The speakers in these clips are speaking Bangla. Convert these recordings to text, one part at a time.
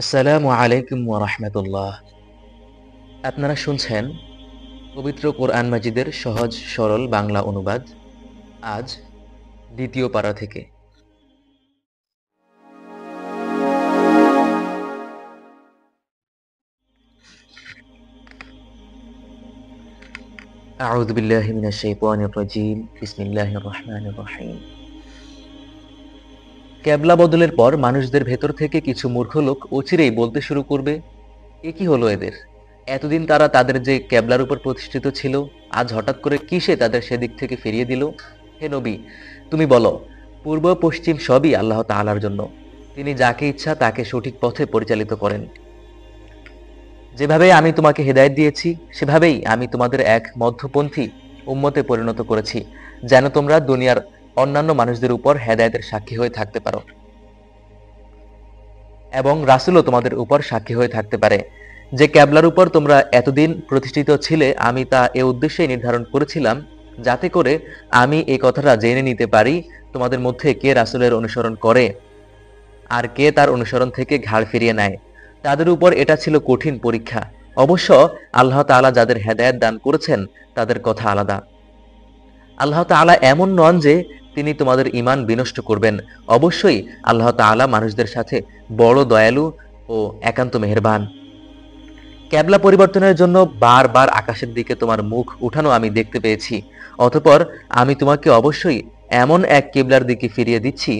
আসসালামু আলাইকুম ওয়া রাহমাতুল্লাহ। আপনারা শুনছেন পবিত্র কোরআন মাজিদের সহজ সরল বাংলা অনুবাদ। আজ দ্বিতীয় পারা থেকে। আউযু বিল্লাহি মিনাশ শাইতানির রাজীম। বিসমিল্লাহির রহমানির রহিম। কেবলা বদলের পর মানুষদের ভেতর থেকে কিছু মূর্খ লোক অচিরেই বলতে শুরু করবে, এ কি হলো এদের? এতদিন তারা তাদের যে কেবলার উপর প্রতিষ্ঠিত ছিল, আজ হঠাৎ করে কিসে তাদের সেদিক থেকে ফিরিয়ে দিল? হে নবী, তুমি বলো, পূর্ব পশ্চিম সবই আল্লাহ তাআলার জন্য। তিনি যাকে ইচ্ছা তাকে সঠিক পথে পরিচালিত করেন। যেভাবে আমি তোমাকে হেদায়েত দিয়েছি, সেভাবেই আমি তোমাদের এক মধ্যপন্থী উম্মতে পরিণত করেছি, যেন তোমরা দুনিয়ার অন্যান্য মানুষদের উপর হেদায়েতের সাক্ষী হয়ে থাকতে পারো এবং রাসূলও তোমাদের উপর সাক্ষী হয়ে থাকতে পারে। যে ক্যাবলার উপর তোমরা এতদিন প্রতিষ্ঠিত ছিলে, আমি তা এ উদ্দেশ্যেই নির্ধারণ করেছিলাম, যাতে করে আমি এই কথাটা জেনে নিতে পারি তোমাদের মধ্যে কে রাসূলের অনুসরণ করে আর কে তার অনুসরণ থেকে ঘাড় ফিরিয়ে নেয়। তাদের উপর এটা ছিল কঠিন পরীক্ষা। অবশ্য আল্লাহ তাআলা যাদের হেদায়েত দান করেছেন তাদের কথা আলাদা। আল্লাহ তাআলা এমন নন যে তিনি তোমাদের ঈমান বিনষ্ট করবেন। অবশ্যই আল্লাহ তাআলা মানুষদের সাথে বড় দয়ালু ও একান্ত মেহেরবান। ক্যাবলা পরিবর্তনের জন্য বারবার আকাশের দিকে তোমার মুখ উঠানো আমি দেখতে পেয়েছি। অতঃপর আমি তোমাকে অবশ্যই এমন এক কিবলার দিকে ফিরিয়ে দিচ্ছি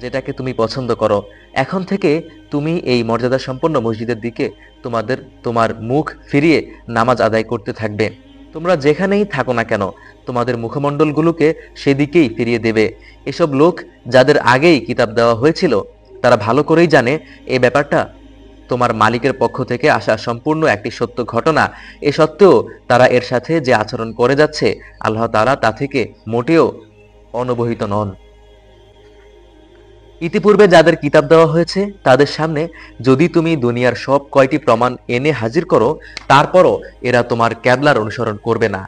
যেটাকে তুমি পছন্দ করো। এখন থেকে তুমি এই মর্যাদা সম্পন্ন মসজিদের দিকে তোমার মুখ ফিরিয়ে নামাজ আদায় করতে থাকবে। তোমরা যেখানেই থাকো না কেন, তোমাদের মুখমণ্ডলগুলোকে সেদিকেই ফিরিয়ে দেবে। এসব লোক যাদের আগেই কিতাব দেওয়া হয়েছিল, তারা ভালো করেই জানে এই ব্যাপারটা তোমার মালিকের পক্ষ থেকে আসা সম্পূর্ণ একটি সত্য ঘটনা। এ সত্ত্বেও তারা এর সাথে যে আচরণ করে যাচ্ছে, আল্লাহ তাআলা তা থেকে মোটেও অনবহিত নন। ইতিপূর্বে যাদের কিতাব দেওয়া হয়েছে তাদের সামনে যদি তুমি দুনিয়ার সব কয়টি প্রমাণ এনে হাজির করো, তারপরও এরা তোমার ক্যাবলার অনুসরণ করবে না,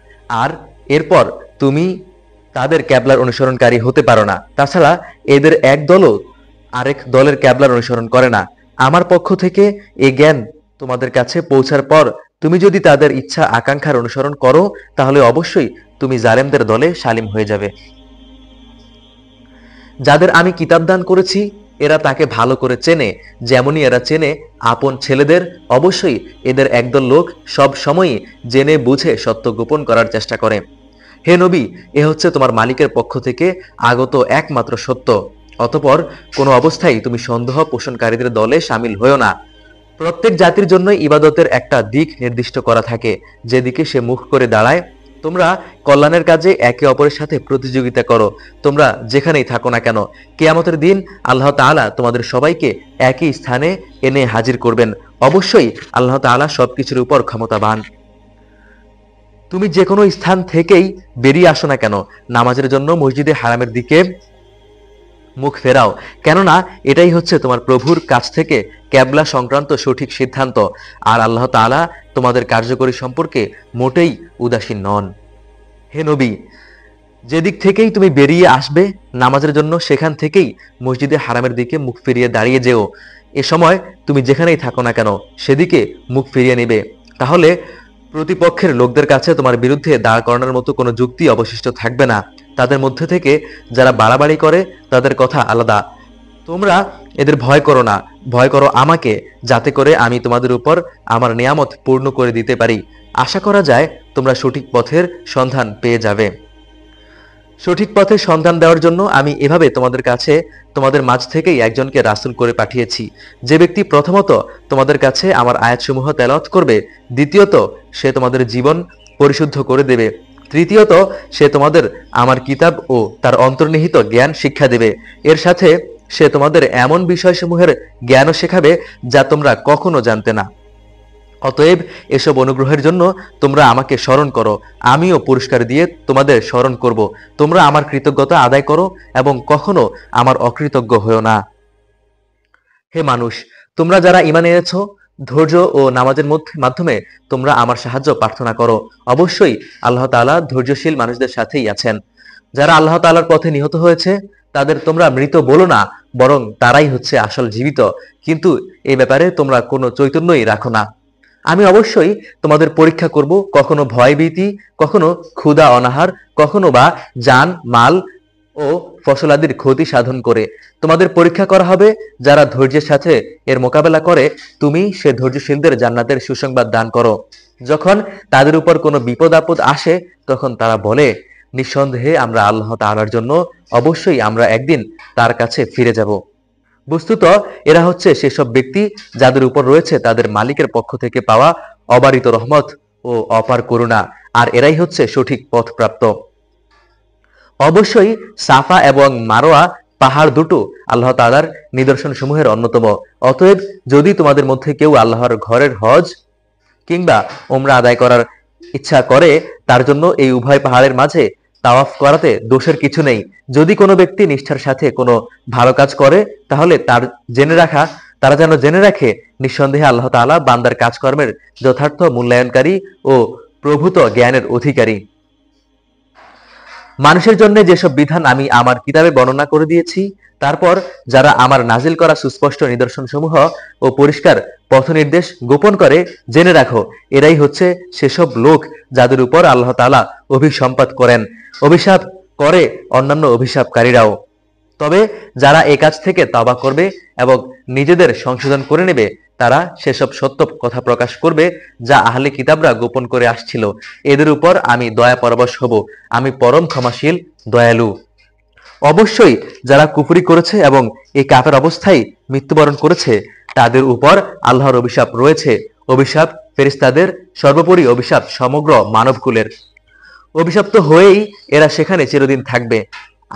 আর এরপর তুমি তাদের ক্যাবলার অনুসরণকারী হতে পারো না। তাছাড়া এদের এক দলও আরেক দলের ক্যাবলার অনুসরণ করে না। আমার পক্ষ থেকে এই জ্ঞান তোমাদের কাছে পৌঁছার পর তুমি যদি তাদের ইচ্ছা আকাঙ্ক্ষার অনুসরণ করো, তাহলে অবশ্যই তুমি জালেমদের দলে শালিম হয়ে যাবে। যাদের আমি কিতাব দান করেছি এরা তাকে ভালো করে চেনে, যেমনই এরা চেনে আপন ছেলেদের। অবশ্যই এদের একদল লোক সব সময়ই জেনে বুঝে সত্য গোপন করার চেষ্টা করে। হে নবী, এ হচ্ছে তোমার মালিকের পক্ষ থেকে আগত একমাত্র সত্য। অতঃপর কোনো অবস্থায় তুমি সন্দেহ পোষণকারীদের দলে শামিল হয়েও না। প্রত্যেক জাতির জন্য ইবাদতের একটা দিক নির্দিষ্ট করা থাকে, যেদিকে সে মুখ করে দাঁড়ায়। তোমরা কল্যাণের কাজে একে অপরের সাথে প্রতিযোগিতা করো, তোমরা যেখানেই থাকো না কেন। কিয়ামতের দিন আল্লাহ তাআলা তোমাদের সবাইকে একই স্থানে এনে হাজির করবেন। অবশ্যই আল্লাহ তাআলা সবকিছুর উপর ক্ষমতাবান। তুমি যে কোনো স্থান থেকেই বেরিয়ে আসো না কেন, নামাজের জন্য মসজিদে হারামের দিকে মুখ ফেরাও, কেননা এটাই হচ্ছে তোমার প্রভুর কাছ থেকে ক্যাবলা সংক্রান্ত সঠিক সিদ্ধান্ত। আর আল্লাহ তাআলা তোমাদের কার্যকরী সম্পর্কে মোটেই উদাসীন নন। হে নবী, যেদিক থেকেই তুমি বেরিয়ে আসবে নামাজের জন্য, সেখান থেকেই মসজিদে হারামের দিকে মুখ ফিরিয়ে দাঁড়িয়ে যেও। এ সময় তুমি যেখানেই থাকো না কেন সেদিকে মুখ ফিরিয়ে নেবে। তাহলে প্রতিপক্ষের লোকদের কাছে তোমার বিরুদ্ধে দাঁড় করানোর মতো কোনো যুক্তি অবশিষ্ট থাকবে না। তাদের মধ্যে থেকে যারা বাড়াবাড়ি করে তাদের কথা আলাদা। তোমরা এদের ভয় করো না, ভয় করো আমাকে, যাতে করে আমি তোমাদের উপর আমার নিয়ামত পূর্ণ করে দিতে পারি। আশা করা যায় তোমরা সঠিক পথের সন্ধান পেয়ে যাবে। সঠিক পথের সন্ধান দেওয়ার জন্য আমি এভাবে তোমাদের কাছে তোমাদের মাঝ থেকেই একজনকে রাসূল করে পাঠিয়েছি, যে ব্যক্তি প্রথমত তোমাদের কাছে আমার আয়াতসমূহ তেলাওয়াত করবে, দ্বিতীয়ত সে তোমাদের জীবন পরিশুদ্ধ করে দেবে, তৃতীয়ত সে তোমাদের আমার কিতাব ও তার অন্তর্নিহিত জ্ঞান শিক্ষা দেবে। এর সাথে সে তোমাদের এমন বিষয়সমূহের জ্ঞানও শেখাবে যা তোমরা কখনো জানতে না। অতএব এসব অনুগ্রহের জন্য তোমরা আমাকে স্মরণ করো, আমিও পুরস্কার দিয়ে তোমাদের স্মরণ করব। তোমরা আমার কৃতজ্ঞতা আদায় করো এবং কখনো আমার অকৃতজ্ঞ হয়ো না। হে মানুষ, তোমরা যারা ঈমান এনেছো, ধৈর্য ও নামাজের মাধ্যমে তোমরা আমার সাহায্য প্রার্থনা করো। অবশ্যই আল্লাহ তাআলা ধৈর্যশীল মানুষদের সাথেই আছেন। যারা আল্লাহ তাআলার পথে নিহত হয়েছে তাদের তোমরা মৃত বলো না, বরং তারাই হচ্ছে আসল জীবিত, কিন্তু এই ব্যাপারে তোমরা কোনো চৈতন্যই রাখো না। আমি অবশ্যই তোমাদের পরীক্ষা করব, কখনো ভয়ভীতি, কখনো ক্ষুধা অনাহার, কখনো বা জান মাল ও ফসলাদির ক্ষতি সাধন করে তোমাদের পরীক্ষা করা হবে। যারা ধৈর্যের সাথে এর মোকাবেলা করে, তুমি সে ধৈর্যশীলদের জান্নাতের সুসংবাদ দান করো। যখন তাদের উপর কোনো বিপদ আপদ আসে, তখন তারা বলে, নিঃসন্দেহে আমরা আল্লাহ তাআলার জন্য অবশ্যই আমরা একদিন তার কাছে ফিরে যাব। বস্তুত এরা হচ্ছে সেসব ব্যক্তি যাদের উপর রয়েছে তাদের মালিকের পক্ষ থেকে পাওয়া অবারিত রহমত ও অপার করুণা, আর এরাই হচ্ছে সঠিক পথপ্রাপ্ত। অবশ্যই সাফা এবং মারোয়া পাহাড় দুটো আল্লাহ তাআলার নিদর্শন সমূহের অন্যতম। অতএব যদি তোমাদের মধ্যে কেউ আল্লাহর ঘরের হজ কিংবা ওমরা আদায় করার ইচ্ছা করে, তার জন্য এই উভয় পাহাড়ের মাঝে তাওয়াফ করাতে দোষের কিছু নেই। যদি কোনো ব্যক্তি নিষ্ঠার সাথে কোনো ভালো কাজ করে, তাহলে তারা যেন জেনে রাখে, নিঃসন্দেহে আল্লাহ তাআলা বান্দার কাজকর্মের যথার্থ মূল্যায়নকারী ও প্রভূত জ্ঞানের অধিকারী। মানুষের জন্য যেসব বিধান আমি আমার কিতাবে বর্ণনা করে দিয়েছি, তারপর যারা আমার নাজিল করা সুস্পষ্ট নিদর্শন সমূহ ও পরিষ্কার পথ নির্দেশ গোপন করে, জেনে রাখো এরাই হচ্ছে সেসব লোক যাদের উপর আল্লাহ তাআলা অভিসম্পাত করেন, অভিশাপ করে অন্যান্য অভিশাপকারীরাও। তবে যারা এই কাজ থেকে তওবা করবে এবং নিজেদের সংশোধন করে নেবে, তারা সেসব সত্য কথা প্রকাশ করবে যা আহলে কিতাবরা গোপন করে আসছিল। এদের উপর আমি দয়া পরবশ হব, আমি পরম ক্ষমাশীল, দয়ালু। অবশ্যই যারা কুফরি করেছে এবং এই কাফের অবস্থায় মৃত্যুবরণ করেছে, তাদের উপর আল্লাহর অভিশাপ রয়েছে। অভিশাপ ফেরেশতাদের, সর্বোপরি অভিশাপ সমগ্র মানবকুলের। অভিশপ্ত হয়েই এরা সেখানে চিরদিন থাকবে।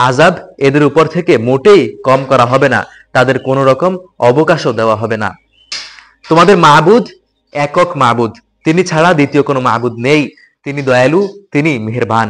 আযাব এদের উপর থেকে মোটেই কম করা হবে না, তাদের কোনো রকম অবকাশও দেওয়া হবে না। তোমাদের মাবুদ একক মাবুদ, তিনি ছাড়া দ্বিতীয় কোনো মাবুদ নেই। তিনি দয়ালু, তিনি মেহেরবান।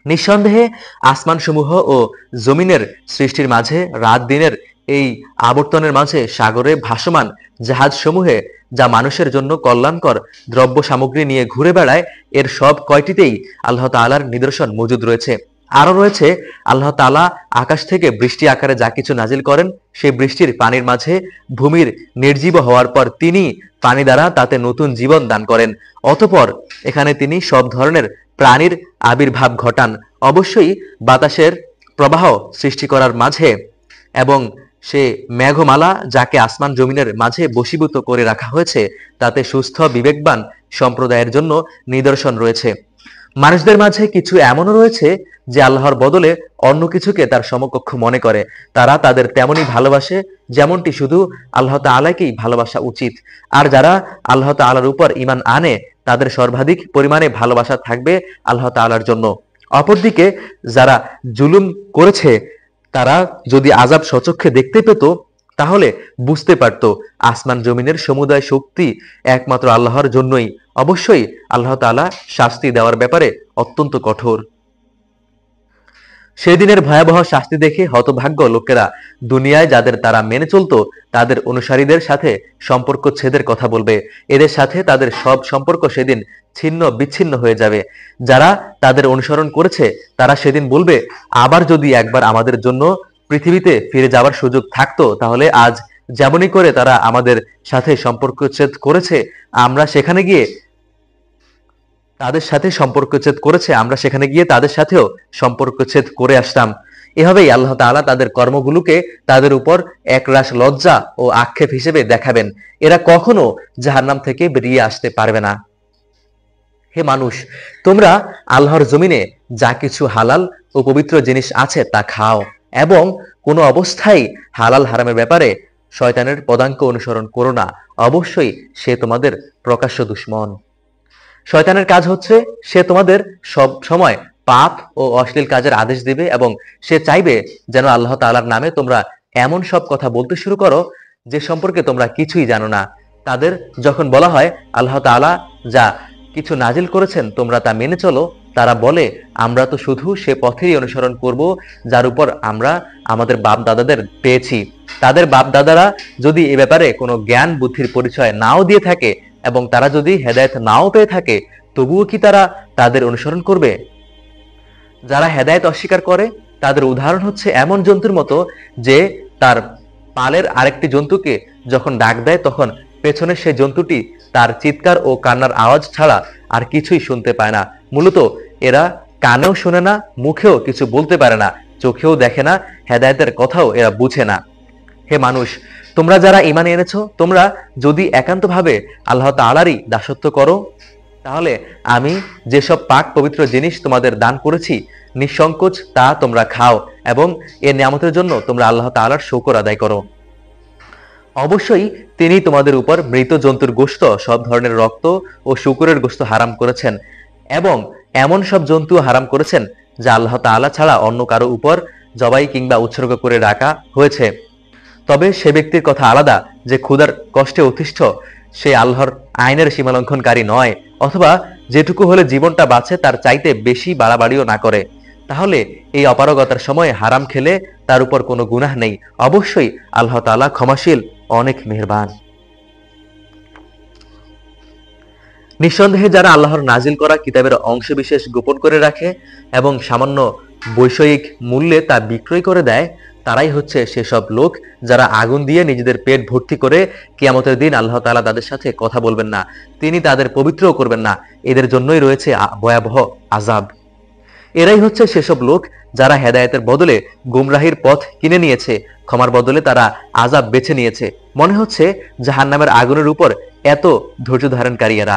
নিঃসন্দেহে আসমান সমূহ ও জমিনের সৃষ্টির মাঝে, রাত দিনের এই আবর্তনের মাঝে, সাগরে ভাসমান জাহাজ সমূহে যা মানুষের জন্য কল্যাণকর দ্রব্য সামগ্রী নিয়ে ঘুরে বেড়ায়, এর সব কয়টিতেই আল্লাহ তাআলার নিদর্শন মজুদ রয়েছে। আরো রয়েছে আল্লাহ তাআলা আকাশ থেকে বৃষ্টি আকারে যা কিছু নাজিল করেন, সেই বৃষ্টির পানির মাঝে ভূমির নির্জীব হওয়ার পর তিনি পানি দ্বারা তাতে নতুন জীবন দান করেন। অতঃপর এখানে তিনি সব ধরনের প্রাণীর আবির্ভাব ঘটান। অবশ্যই বাতাসের প্রবাহ সৃষ্টি করার মাঝে এবং সে মেঘমালা যাকে আসমান জমিনের মাঝে বশীভূত করে রাখা হয়েছে, তাতে সুস্থ বিবেকবান সম্প্রদায়ের জন্য নিদর্শন রয়েছে। মানুষদের মাঝে কিছু এমনও রয়েছে যে আল্লাহর বদলে অন্য কিছুকে তার সমকক্ষ মনে করে। তারা তাদের তেমনই ভালোবাসে যেমনটি শুধু আল্লাহ তাআলাকেই ভালোবাসা উচিত। আর যারা আল্লাহ তাআলার উপর ঈমান আনে, তাদের সর্বাধিক পরিমাণে ভালোবাসা থাকবে আল্লাহ তাআলার জন্য। অপরদিকে যারা জুলুম করেছে, তারা যদি আযাব স্বচক্ষে দেখতে পেত, তাহলে বুঝতে পারত আসমান জমিনের সমুদায় শক্তি একমাত্র আল্লাহর জন্যই। অবশ্যই আল্লাহ তাআলা শাস্তি দেওয়ার ব্যাপারে অত্যন্ত কঠোর। সেদিনের ভয়াবহ শাস্তি দেখে হতভাগ্য লোকেরা দুনিয়ায় যাদের তারা মেনে চলতো, তাদের অনুসারীদের সাথে সম্পর্ক ছেদের কথা বলবে। এদের সাথে তাদের সব সম্পর্ক সেদিন ছিন্ন বিচ্ছিন্ন হয়ে যাবে। যারা তাদের অনুসরণ করেছে, তারা সেদিন বলবে, আবার যদি একবার আমাদের জন্য পৃথিবীতে ফিরে যাওয়ার সুযোগ থাকতো, তাহলে আজ যেমনই করে তারা আমাদের সাথে সম্পর্কচ্ছেদ করেছে, আমরা সেখানে গিয়ে তাদের সাথেও সম্পর্কচ্ছেদ করে আসতাম। এভাবেই আল্লাহ তাআলা তাদের কর্মগুলোকে তাদের উপর একরাশ লজ্জা ও আক্ষেপ হিসেবে দেখাবেন। এরা কখনো জাহান্নাম থেকে বেরিয়ে আসতে পারবে না। হে মানুষ, তোমরা আল্লাহর জমিনে যা কিছু হালাল ও পবিত্র জিনিস আছে তা খাও, এবং কোনো অবস্থায় হালাল হারামের ব্যাপারে শয়তানের পদাঙ্ক অনুসরণ করো না। অবশ্যই সে তোমাদের প্রকাশ্য দুশমন। শয়তানের কাজ হচ্ছে সে তোমাদের সব সময় পাপ ও অশ্লীল কাজের আদেশ দিবে, এবং সে চাইবে যেন আল্লাহ তাআলার নামে তোমরা এমন সব কথা বলতে শুরু করো যে সম্পর্কে তোমরা কিছুই জানো না। তাদের যখন বলা হয় আল্লাহ তাআলা যা কিছু নাজিল করেছেন তোমরা তা মেনে চলো, তারা বলে, আমরা তো শুধু সে পথেরই অনুসরণ করব যার উপর আমরা আমাদের বাপ দাদাদের পেয়েছি। তাদের বাপ দাদারা যদি এ ব্যাপারে কোনো জ্ঞান বুদ্ধির পরিচয় নাও দিয়ে থাকে এবং তারা যদি হেদায়েত নাও পেয়ে থাকে, তবুও কি তারা তাদের অনুসরণ করবে? যারা হেদায়েত অস্বীকার করে, তাদের উদাহরণ হচ্ছে এমন জন্তুর মতো যে তার পালের আরেকটি জন্তুকে যখন ডাক দেয় তখন পেছনের সেই জন্তুটি তার চিৎকার ও কান্নার আওয়াজ ছাড়া আর কিছুই শুনতে পায় না। মূলত এরা কানেও শোনে না, মুখেও কিছু বলতে পারে না, চোখেও দেখে না, হেদায়েতের কথাও এরা বুঝে না। হে মানুষ, তোমরা যারা ঈমান এনেছো, তোমরা যদি একান্তভাবে আল্লাহ তাআলারই দাসত্ব করো, তাহলে আমি যেসব পাক পবিত্র জিনিস তোমাদের দান করেছি নিঃসংকোচ তা তোমরা খাও এবং এর নিয়ামতের জন্য তোমরা আল্লাহ তাআলার শুকর আদায় করো। অবশ্যই তিনি তোমাদের উপর মৃত জন্তুর গোশত, সব ধরনের রক্ত ও শূকরের গোশত হারাম করেছেন এবং এমন সব জন্তু হারাম করেছেন যা আল্লাহ তাআলা ছাড়া অন্য কারো উপর জবাই কিংবা উৎসর্গ করে রাখা হয়েছে। তবে সে ব্যক্তির কথা আলাদা যে ক্ষুধার কষ্টে অতিষ্ঠ, সে আল্লাহর আইনের সীমালঙ্ঘনকারী নয়, অথবা যেটুকু হলে জীবনটা বাঁচে তার চাইতে বেশি বাড়াবাড়িও না করে। তাহলে এই অপারগতার সময় হারাম খেলে তার উপর কোনো গুনাহ নেই। অবশ্যই আল্লাহ তাআলা ক্ষমাশীল, অনেক মেহেরবান। নিঃসন্দেহে যারা আল্লাহর নাজিল করা কিতাবের অংশবিশেষ গোপন করে রাখে এবং সামান্য বৈষয়িক মূল্যে তা বিক্রয় করে দেয়, তারাই হচ্ছে সেসব লোক যারা আগুন দিয়ে নিজেদের পেট ভর্তি করে কিয়ামতের দিন আল্লাহ তাআলা তাদের সাথে কথা বলবেন না, তিনি তাদের পবিত্রও করবেন না। এদের জন্যই রয়েছে ভয়াবহ আযাব। এরাই হচ্ছে সেসব লোক যারা হেদায়েতের বদলে গুমরাহির পথ কিনে নিয়েছে, ক্ষমার বদলে তারা আযাব বেছে নিয়েছে। মনে হচ্ছে জাহান্নামের আগুনের উপর এত ধৈর্য ধারণকারী এরা।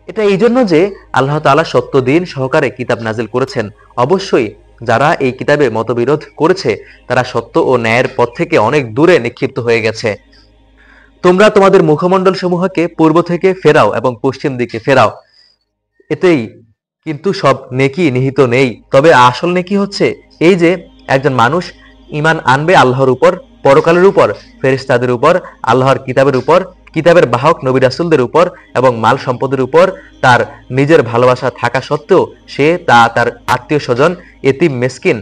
এটা এই জন্য যে আল্লাহ তাআলা সত্য দিন সহকারে কিতাব নাজিল করেছেন। অবশ্যই যারা এই কিতাবে মতবিরোধ করেছে তারা সত্য ও ন্যায়ের পথ থেকে অনেক দূরে নিক্ষিপ্ত হয়ে গেছে। তোমরা তোমাদের মুখমণ্ডল সমূহকে পূর্ব থেকে ফেরাও এবং পশ্চিম দিকে ফেরাও, এতেই কিন্তু সব নেকি নিহিত নেই। তবে আসল নেকি হচ্ছে এই যে একজন মানুষ ঈমান আনবে আল্লাহর উপর, পরকালের উপর, ফেরেশতাদের উপর, আল্লাহর কিতাবের উপর, কিতাবের বাহক নবী রাসূলদের উপর এবং মাল সম্পদের উপর তার নিজের ভালোবাসা থাকা সত্ত্বেও সে তা তার আত্মীয় স্বজন, এতিম, মিসকিন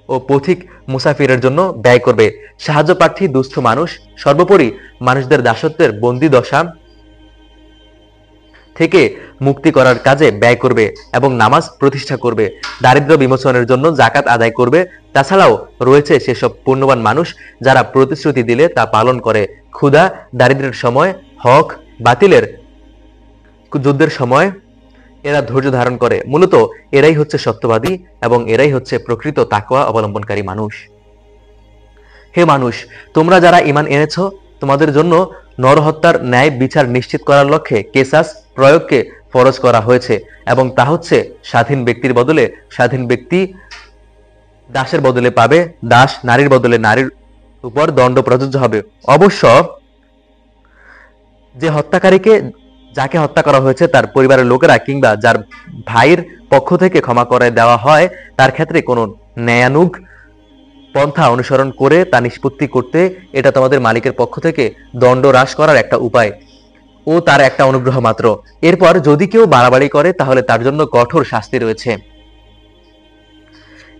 ও পথিক মুসাফিরের জন্য ব্যয় করবে। সাহায্য প্রার্থী দুস্থ মানুষ, সর্বোপরি মানুষদের দাসত্বের বন্দী দশা থেকে মুক্তি করার কাজে ব্যয় করবে এবং নামাজ প্রতিষ্ঠা করবে, দারিদ্র্য বিমোচনের জন্য যাকাত আদায় করবে। তাছাড়াও রয়েছে সেসব পুণ্যবান মানুষ যারা প্রতিশ্রুতি দিলে তা পালন করে, ক্ষুধা দারিদ্র্যের সময়, হক বাতিলের যুদ্ধের সময় এরা ধৈর্য ধারণ করে। মূলত এরাই হচ্ছে সত্যবাদী এবং এরাই হচ্ছে প্রকৃত তাকওয়া অবলম্বনকারী মানুষ। হে মানুষ, তোমরা যারা ঈমান এনেছো, তোমাদের জন্য নরহত্যার ন্যায় বিচার নিশ্চিত করার লক্ষ্যে কেসাস প্রয়োগকে ফরজ করা হয়েছে এবং তা হচ্ছে স্বাধীন ব্যক্তির বদলে স্বাধীন ব্যক্তি দাসের বদলে পাবে, দাস নারীর বদলে নারীর উপর দণ্ড প্রযোজ্য হবে। অবশ্য যে হত্যাকারীকে, যাকে হত্যা করা হয়েছে তার পরিবারের লোকেরা কিংবা যার ভাইয়ের পক্ষ থেকে ক্ষমা করে দেওয়া হয়, তার ক্ষেত্রে কোনো ন্যায়ানুগ পন্থা অনুসরণ করে তা নিষ্পত্তি করতে এটা তোমাদের মালিকের পক্ষ থেকে দণ্ড হ্রাস করার একটা উপায় ও তার একটা অনুগ্রহ মাত্র। এরপর যদি কেউ বাড়াবাড়ি করে তাহলে তার জন্য কঠোর শাস্তি রয়েছে।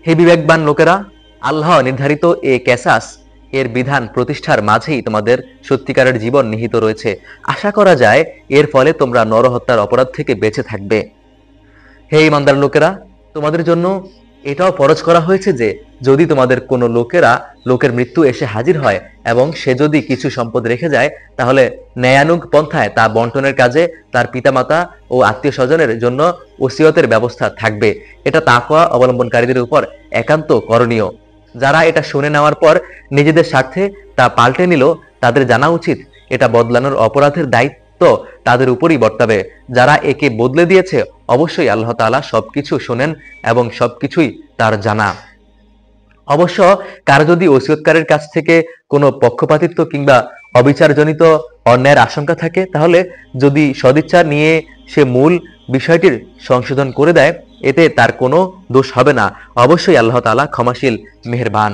হে বিবেকবান লোকেরা, আল্লাহ নির্ধারিত এ কেসাস এর বিধান প্রতিষ্ঠার মাঝেই তোমাদের সত্যিকারের জীবন নিহিত রয়েছে। আশা করা যায় এর ফলে তোমরা নরহত্যার অপরাধ থেকে বেঁচে থাকবে। হে ঈমানদার লোকেরা, তোমাদের জন্য এটাও ফরজ করা হয়েছে যে যদি তোমাদের কোনো লোকের মৃত্যু এসে হাজির হয় এবং সে যদি কিছু সম্পদ রেখে যায়, তাহলে ন্যায়ানুগ পন্থায় তা বন্টনের কাজে তার পিতামাতা ও আত্মীয় স্বজনের জন্য ওসিয়তের ব্যবস্থা থাকবে। এটা তাকওয়া অবলম্বনকারীদের উপর একান্ত করণীয়। যারা এটা শুনে নেওয়ার পর নিজেদের স্বার্থে তা পাল্টে নিল, তাদের জানা উচিত এটা বদলানোর অপরাধের দায়িত্ব তাদের উপরই বর্তাবে। যারা একে বদলে দিয়েছে, অবশ্যই আল্লাহ তাআলা সবকিছু শোনেন এবং সবকিছুই তার জানা। অবশ্য কারো যদি ওসিয়তকারীর কাছ থেকে কোনো পক্ষপাতিত্ব কিংবা অবিচারজনিত অন্যায়ের আশঙ্কা থাকে, তাহলে যদি সদিচ্ছা নিয়ে সে মূল বিষয়টির সংশোধন করে দেয়, এতে তার কোনো দোষ হবে না। অবশ্যই আল্লাহ তাআলা ক্ষমাশীল, মেহেরবান।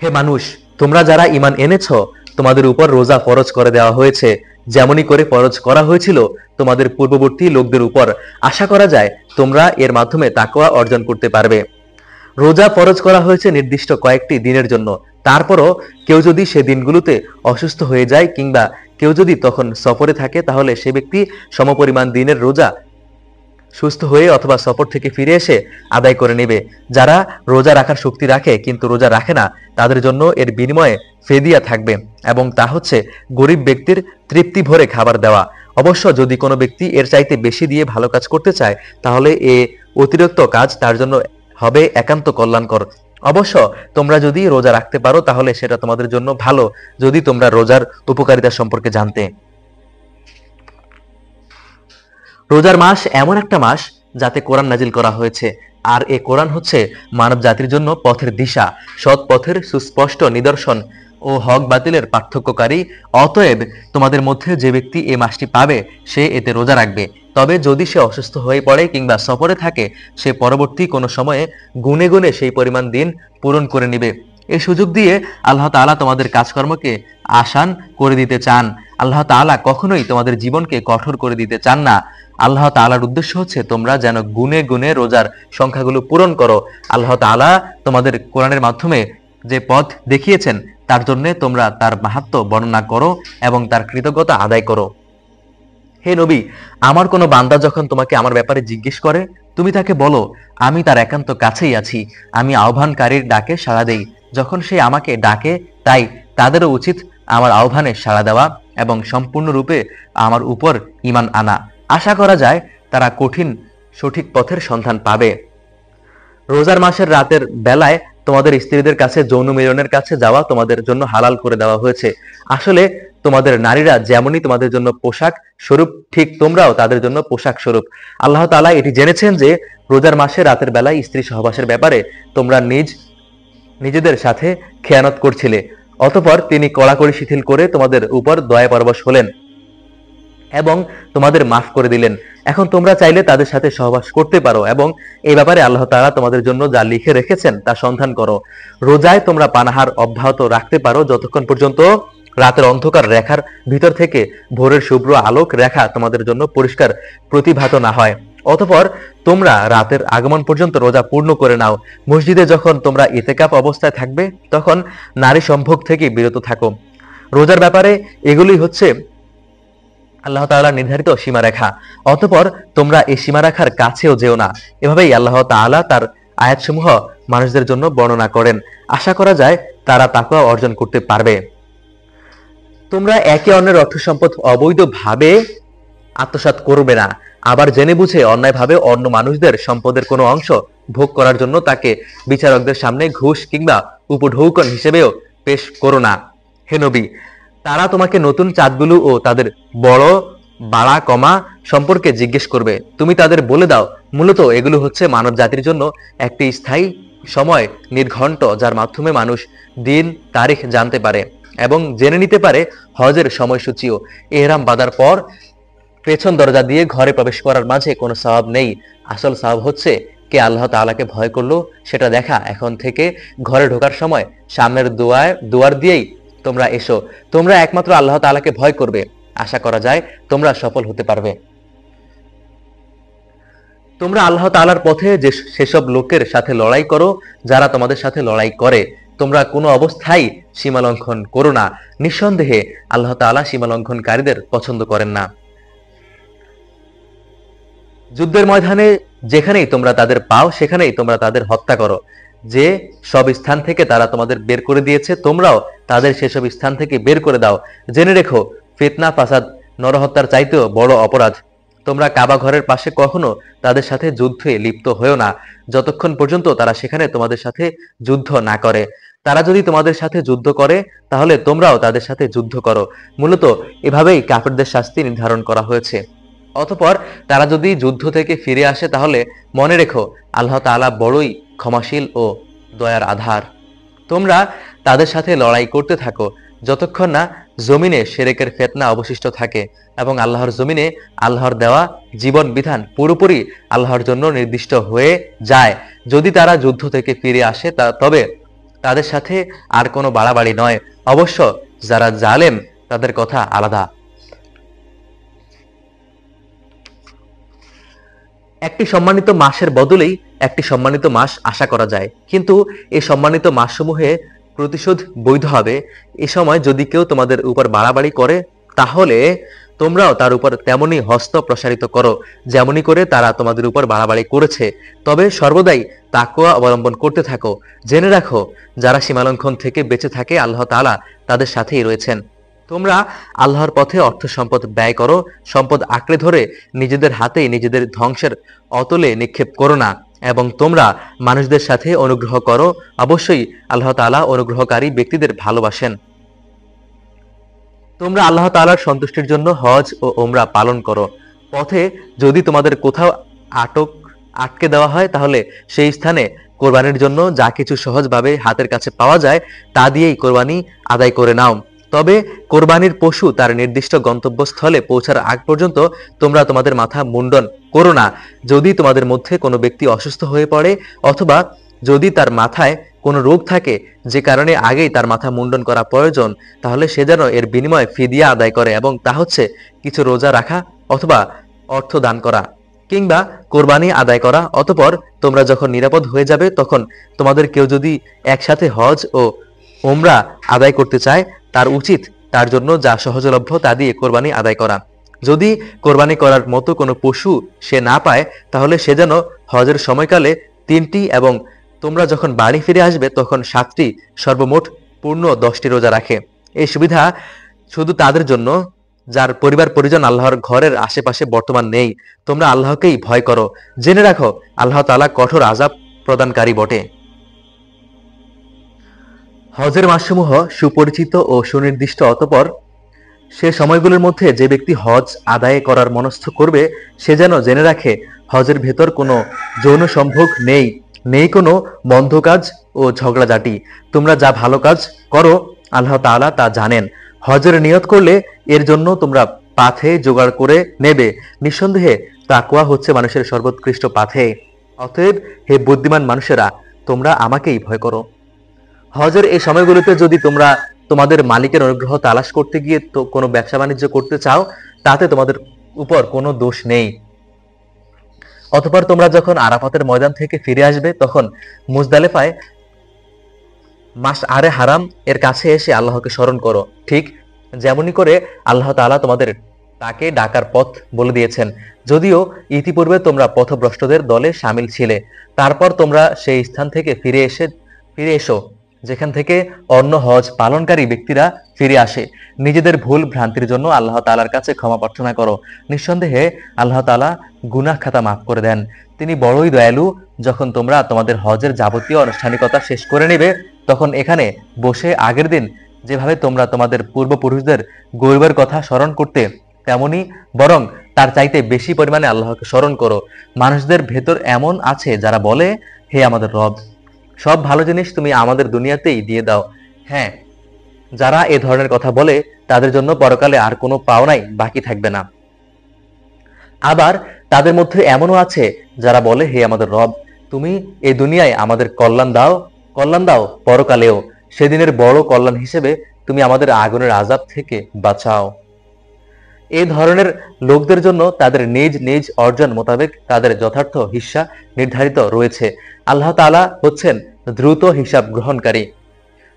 হে মানুষ, তোমরা যারা ঈমান এনেছো, তোমাদের উপর রোজা ফরজ করে দেওয়া হয়েছে, যেমনই করে ফরজ করা হয়েছিল তোমাদের পূর্ববর্তী লোকদের উপর। আশা করা যায় তোমরা এর মাধ্যমে তাকওয়া অর্জন করতে পারবে। রোজা ফরজ করা হয়েছে নির্দিষ্ট কয়েকটি দিনের জন্য। তারপরও কেউ যদি সে দিনগুলোতে অসুস্থ হয়ে যায় কিংবা কেউ যদি তখন সফরে থাকে, তাহলে সে ব্যক্তি সমপরিমাণ দিনের রোজা সুস্থ হয়ে অথবা সফর থেকে ফিরে এসে আদায় করে নেবে। যারা রোজা রাখার শক্তি রাখে কিন্তু রোজা রাখে না, তাদের জন্য এর বিনিময়ে ফেদিয়া থাকবে, এবং তা হচ্ছে গরিব ব্যক্তির তৃপ্তি ভরে খাবার দেওয়া। অবশ্য যদি কোনো ব্যক্তি এর চাইতে বেশি দিয়ে ভালো কাজ করতে চায়, তাহলে এ অতিরিক্ত কাজ তার জন্য হবে একান্ত কল্যাণকর। অবশ্য তোমরা যদি রোজা রাখতে পারো তাহলে সেটা তোমাদের জন্য ভালো, যদি তোমরা রোজার উপকারিতা সম্পর্কে জানতে। রোজার মাস এমন একটা মাস যাতে কোরআন নাজিল করা হয়েছে, আর এ কোরআন হচ্ছে মানব জাতির জন্য পথের দিশা, সৎ পথের সুস্পষ্ট নিদর্শন ও হক বাতিলের পার্থক্যকারী। অতএব তোমাদের মধ্যে যে ব্যক্তি এ মাসটি পাবে সে এতে রোজা রাখবে। তবে যদি সে অসুস্থ হয়ে পড়ে কিংবা সফরে থাকে, সে পরবর্তী কোনো সময়ে গুনে গুনে সেই পরিমাণ দিন পূরণ করে নিবে। এই সুযোগ দিয়ে আল্লাহ তাআলা তোমাদের কাজকর্মকে আসান করে দিতে চান। আল্লাহ তাআলা কখনোই তোমাদের জীবনকে কঠোর করে দিতে চান না। আল্লাহ তাআলার উদ্দেশ্য হচ্ছে তোমরা যেন গুনে গুনে রোজার সংখ্যাগুলো পূরণ করো। আল্লাহ তাআলা তোমাদের কোরআনের মাধ্যমে যে পথ দেখিয়েছেন তার জন্য তোমরা তার মাহাত্ম্য বর্ণনা করো এবং তার কৃতজ্ঞতা আদায় করো। হে নবী, আমার কোনো বান্দা যখন তোমাকে আমার ব্যাপারে জিজ্ঞেস করে, তুমি তাকে বলো, আমি তার একান্ত কাছেই আছি, আমি আহ্বানকারীর ডাকে সাড়া দেই যখন সে আমাকে ডাকে। তাই তাদেরও উচিত আমার আহ্বানে সাড়া দেওয়া এবং সম্পূর্ণরূপে আমার উপর ঈমান আনা। আশা করা যায় তারা কঠিন সঠিক পথের সন্ধান পাবে। রোজার মাসের রাতের বেলায় তোমাদের স্ত্রীদের কাছে যৌন মিলনের কাছে যাওয়া তোমাদের জন্য হালাল করে দেওয়া হয়েছে। আসলে তোমাদের নারীরা যেমনই তোমাদের জন্য পোশাক স্বরূপ, ঠিক তোমরাও তাদের জন্য পোশাক স্বরূপ। আল্লাহ তাআলা এটি জেনেছেন যে রোজার মাসে রাতের বেলায় স্ত্রী সহবাসের ব্যাপারে তোমরা নিজেদের সাথে খেয়ানত করছিলে। অতঃপর তিনি কড়াকড়ি শিথিল করে তোমাদের উপর দয়া পরবশ হলেন এবং তোমাদের মাফ করে দিলেন। এখন তোমরা চাইলে তাদের সাথে সহবাস করতে পারো এবং এই ব্যাপারে আল্লাহ তাআলা তোমাদের জন্য যা লিখে রেখেছেন তা সন্ধান করো। রোজায় তোমরা পানাহার অব্যাহত রাখতে পারো যতক্ষণ পর্যন্ত রাতের অন্ধকার রেখার ভিতর থেকে ভোরের শুভ্র আলোক রেখা তোমাদের জন্য পরিষ্কার প্রতিভাত না হয়। অতঃপর তোমরা রাতের আগমন পর্যন্ত রোজা পূর্ণ করে নাও। মসজিদে যখন তোমরা ইতিকাফ অবস্থায় থাকবে তখন নারী সম্ভোগ থেকে বিরত থাকো। রোজার ব্যাপারে এগুলি হচ্ছে আল্লাহ তাআলা নির্ধারিত সীমারেখা। অতঃপর তোমরা এই সীমারেখার কাছেও যেও না। এভাবেই আল্লাহ তাআলা তার আয়াতসমূহ মানুষদের জন্য বর্ণনা করেন। আশা করা যায় তারা তাকওয়া অর্জন করতে পারবে। তোমরা একে অন্যের অর্থ সম্পদ অবৈধভাবে আত্মসাৎ করবে না। আবার জেনে বুঝে অন্যায়ভাবে অন্য মানুষদের সম্পদের কোনো অংশ ভোগ করার জন্য তাকে বিচারকদের সামনে ঘুষ কিংবা উপঢৌকন হিসেবেও পেশ করো না। হে নবী, তারা তোমাকে নতুন চাঁদগুলো ও তাদের বড় বাড়া কমা সম্পর্কে জিজ্ঞেস করবে। তুমি তাদের বলে দাও, মূলত এগুলো হচ্ছে মানব জাতির জন্য একটি স্থায়ী সময় নির্ঘণ্ট, যার মাধ্যমে মানুষ দিন তারিখ জানতে পারে এবং জেনে নিতে পারে হজের সময়সূচিও। ইহরাম বাঁধার পর পেছন দরজা দিয়ে ঘরে প্রবেশ করার মাঝে কোনো সওয়াব নেই। আসল সওয়াব হচ্ছে কে আল্লাহ তাআলাকে ভয় করলো সেটা দেখা। এখন থেকে ঘরে ঢোকার সময় সামনের দুয়ার দিয়েই তোমরা এসো। তোমরা একমাত্র আল্লাহ তাআলাকে ভয় করবে। আশা করা যায় তোমরা সফল হতে পারবে। তোমরা আল্লাহ তাআলার পথে যে সেসব লোকের সাথে লড়াই করো যারা তোমাদের সাথে লড়াই করে। তোমরা কোনো অবস্থায় সীমা লঙ্ঘন করো না। নিঃসন্দেহে আল্লাহ তাআলা সীমা লঙ্ঘনকারীদের পছন্দ করেন না। যুদ্ধের ময়দানে যেখানেই তোমরা তাদের পাও সেখানেই তোমরা তাদের হত্যা করো। যে সব স্থান থেকে তারা তোমাদের বের করে দিয়েছে তোমরাও তাদের সেসব স্থান থেকে বের করে দাও। জেনে রেখো, ফিতনা ফাসাদ নরহত্যার চাইতেও বড় অপরাধ। তোমরা কাবা ঘরের পাশে কখনো তাদের সাথে যুদ্ধে লিপ্ত হয়েও না যতক্ষণ পর্যন্ত তারা সেখানে তোমাদের সাথে যুদ্ধ না করে। তারা যদি তোমাদের সাথে যুদ্ধ করে তাহলে তোমরাও তাদের সাথে যুদ্ধ করো। মূলত এভাবেই কাফেরদের শাস্তি নির্ধারণ করা হয়েছে। অতঃপর তারা যদি যুদ্ধ থেকে ফিরে আসে তাহলে মনে রেখো আল্লাহ তাআলা বড়ই ক্ষমাশীল ও দয়ার আধার। তোমরা তাদের সাথে লড়াই করতে থাকো যতক্ষণ না জমিনে শিরকের ফিতনা অবশিষ্ট থাকে এবং আল্লাহর জমিনে আল্লাহর দেওয়া জীবন বিধান পুরোপুরি আল্লাহর জন্য নির্দিষ্ট হয়ে যায়। যদি তারা যুদ্ধ থেকে ফিরে আসে তবে তাদের সাথে আর কোনো বাড়াবাড়ি নয়। অবশ্য যারা জালেম তাদের কথা আলাদা। একটি সম্মানিত মাসের বদলেই একটি সম্মানিত মাস আশা করা যায়, কিন্তু এই সম্মানিত মাসসমূহে প্রতিশোধ বৈধ হবে। এ সময় যদি কেউ তোমাদের উপর বাড়াবাড়ি করে তাহলে তোমরাও তার উপর তেমনি হস্ত প্রসারিত করো, যেমনি করে তারা তোমাদের উপর বাড়াবাড়ি করেছে। তবে সর্বদাই তাকওয়া অবলম্বন করতে থাকো। জেনে রাখো, যারা সীমালঙ্ঘন থেকে বেঁচে থাকে আল্লাহ তাআলা তাদের সাথেই রয়েছেন। তোমরা আল্লাহর পথে অর্থ সম্পদ ব্যয় করো, সম্পদ আঁকড়ে ধরে নিজেদের হাতেই নিজেদের ধ্বংসের অতলে নিক্ষেপ করো না, এবং তোমরা মানুষদের সাথে অনুগ্রহ করো। অবশ্যই আল্লাহ তাআলা অনুগ্রহকারী ব্যক্তিদের ভালোবাসেন। তোমরা আল্লাহ তাআলার সন্তুষ্টির জন্য হজ ও ওমরা পালন করো। পথে যদি তোমাদের কোথাও আটকে দেওয়া হয়, তাহলে সেই স্থানে কোরবানির জন্য যা কিছু সহজভাবে হাতের কাছে পাওয়া যায় তা দিয়েই কোরবানি আদায় করে নাও। তবে কোরবানির পশু তার নির্দিষ্ট গন্তব্যস্থলে পৌঁছার আগ পর্যন্ত তোমরা তোমাদের মাথা মুন্ডন করো না। যদি তোমাদের মধ্যে কোনো ব্যক্তি অসুস্থ হয়ে পড়ে, অথবা যদি তার মাথায় কোনো রোগ থাকে যে কারণে আগেই তার মাথা মুন্ডন করা প্রয়োজন, তাহলে সে যেন এর বিনিময়ে ফিদিয়া আদায় করে, এবং তা হচ্ছে কিছু রোজা রাখা অথবা অর্থ দান করা কিংবা কোরবানি আদায় করা। অতঃপর তোমরা যখন নিরাপদ হয়ে যাবে, তখন তোমাদের কেউ যদি একসাথে হজ ও ওমরা আদায় করতে চায়, তার উচিত তার জন্য যা সহজলভ্য তা দিয়ে কোরবানি আদায় করা। যদি কোরবানি করার মতো কোনো পশু সে না পায়, তাহলে সে যেন হজের সময়কালে 3টি এবং তোমরা যখন বাড়ি ফিরে আসবে তখন 7টি, সর্বমোট পূর্ণ 10টি রোজা রাখে। এই সুবিধা শুধু তাদের জন্য যার পরিবার পরিজন আল্লাহর ঘরের আশেপাশে বর্তমান নেই। তোমরা আল্লাহকেই ভয় করো। জেনে রাখো, আল্লাহ তাআলা কঠোর আযাব প্রদানকারী বটে। হজের মাসসমূহ সুপরিচিত ও সুনির্দিষ্ট। অতঃপর সে সময়গুলোর মধ্যে যে ব্যক্তি হজ আদায় করার মনস্থ করবে, সে যেন জেনে রাখে হজের ভেতর কোনো যৌন সম্ভোগ নেই, নেই কোনো মন্দ কাজ ও ঝগড়াঝাটি। তোমরা যা ভালো কাজ করো আল্লাহ তাআলা তা জানেন। হজের নিয়ত করলে এর জন্য তোমরা পাথে জোগাড় করে নেবে। নিঃসন্দেহে তাকওয়া হচ্ছে মানুষের সর্বোৎকৃষ্ট পাথে। অতএব হে বুদ্ধিমান মানুষেরা, তোমরা আমাকেই ভয় করো। হজের এই সময়গুলোতে যদি তোমরা তোমাদের মালিকের অনুগ্রহ তালাশ করতে গিয়ে তো কোনো ব্যবসা বাণিজ্য করতে চাও, তাতে তোমাদের উপর কোনো দোষ নেই। অতঃপর তোমরা যখন আরাফাতের ময়দান থেকে ফিরে আসবে, তখন মুজদালেফায় মাশআরে হারাম এর কাছে এসে আল্লাহকে স্মরণ করো, ঠিক যেমনি করে আল্লাহ তাআলা তোমাদের তাকে ডাকার পথ বলে দিয়েছেন। যদিও ইতিপূর্বে তোমরা পথভ্রষ্টদের দলে শামিল ছিলে, তারপর তোমরা সেই স্থান থেকে ফিরে এসো যেখান থেকে অন্য হজ পালনকারী ব্যক্তিরা ফিরে আসে। নিজেদের ভুল ভ্রান্তির জন্য আল্লাহ তাআলার কাছে ক্ষমা প্রার্থনা করো। নিঃসন্দেহে আল্লাহ তাআলা গুনাহ খাতা মাফ করে দেন। তিনি বড়ই দয়ালু। যখন তোমরা তোমাদের হজের যাবতীয় আনুষ্ঠানিকতা শেষ করে নেবে, তখন এখানে বসে আগের দিন যেভাবে তোমরা তোমাদের পূর্বপুরুষদের গৌরবের কথা স্মরণ করতে, তেমনি বরং তার চাইতে বেশি পরিমাণে আল্লাহকে স্মরণ করো। মানুষদের ভেতর এমন আছে যারা বলে, হে আমাদের রব, সব ভালো জিনিস তুমি আমাদের দুনিয়াতেই দিয়ে দাও। হ্যাঁ, যারা এ ধরনের কথা বলে তাদের জন্য পরকালে আর কোনো পাওনাই বাকি থাকবে না। আবার তাদের মধ্যে এমনও আছে যারা বলে, হে আমাদের রব, তুমি এই দুনিয়ায় আমাদের কল্যাণ দাও পরকালেও। সেদিনের বড় কল্যাণ হিসেবে তুমি আমাদের আগুনের আযাব থেকে বাঁচাও। এই ধরনের লোকদের জন্য তাদের নিজ নিজ অর্জন মোতাবেক তাদের যথার্থ হিস্সা নির্ধারিত রয়েছে। আল্লাহ তাআলা হচ্ছেন দ্রুত হিসাব গ্রহণকারী।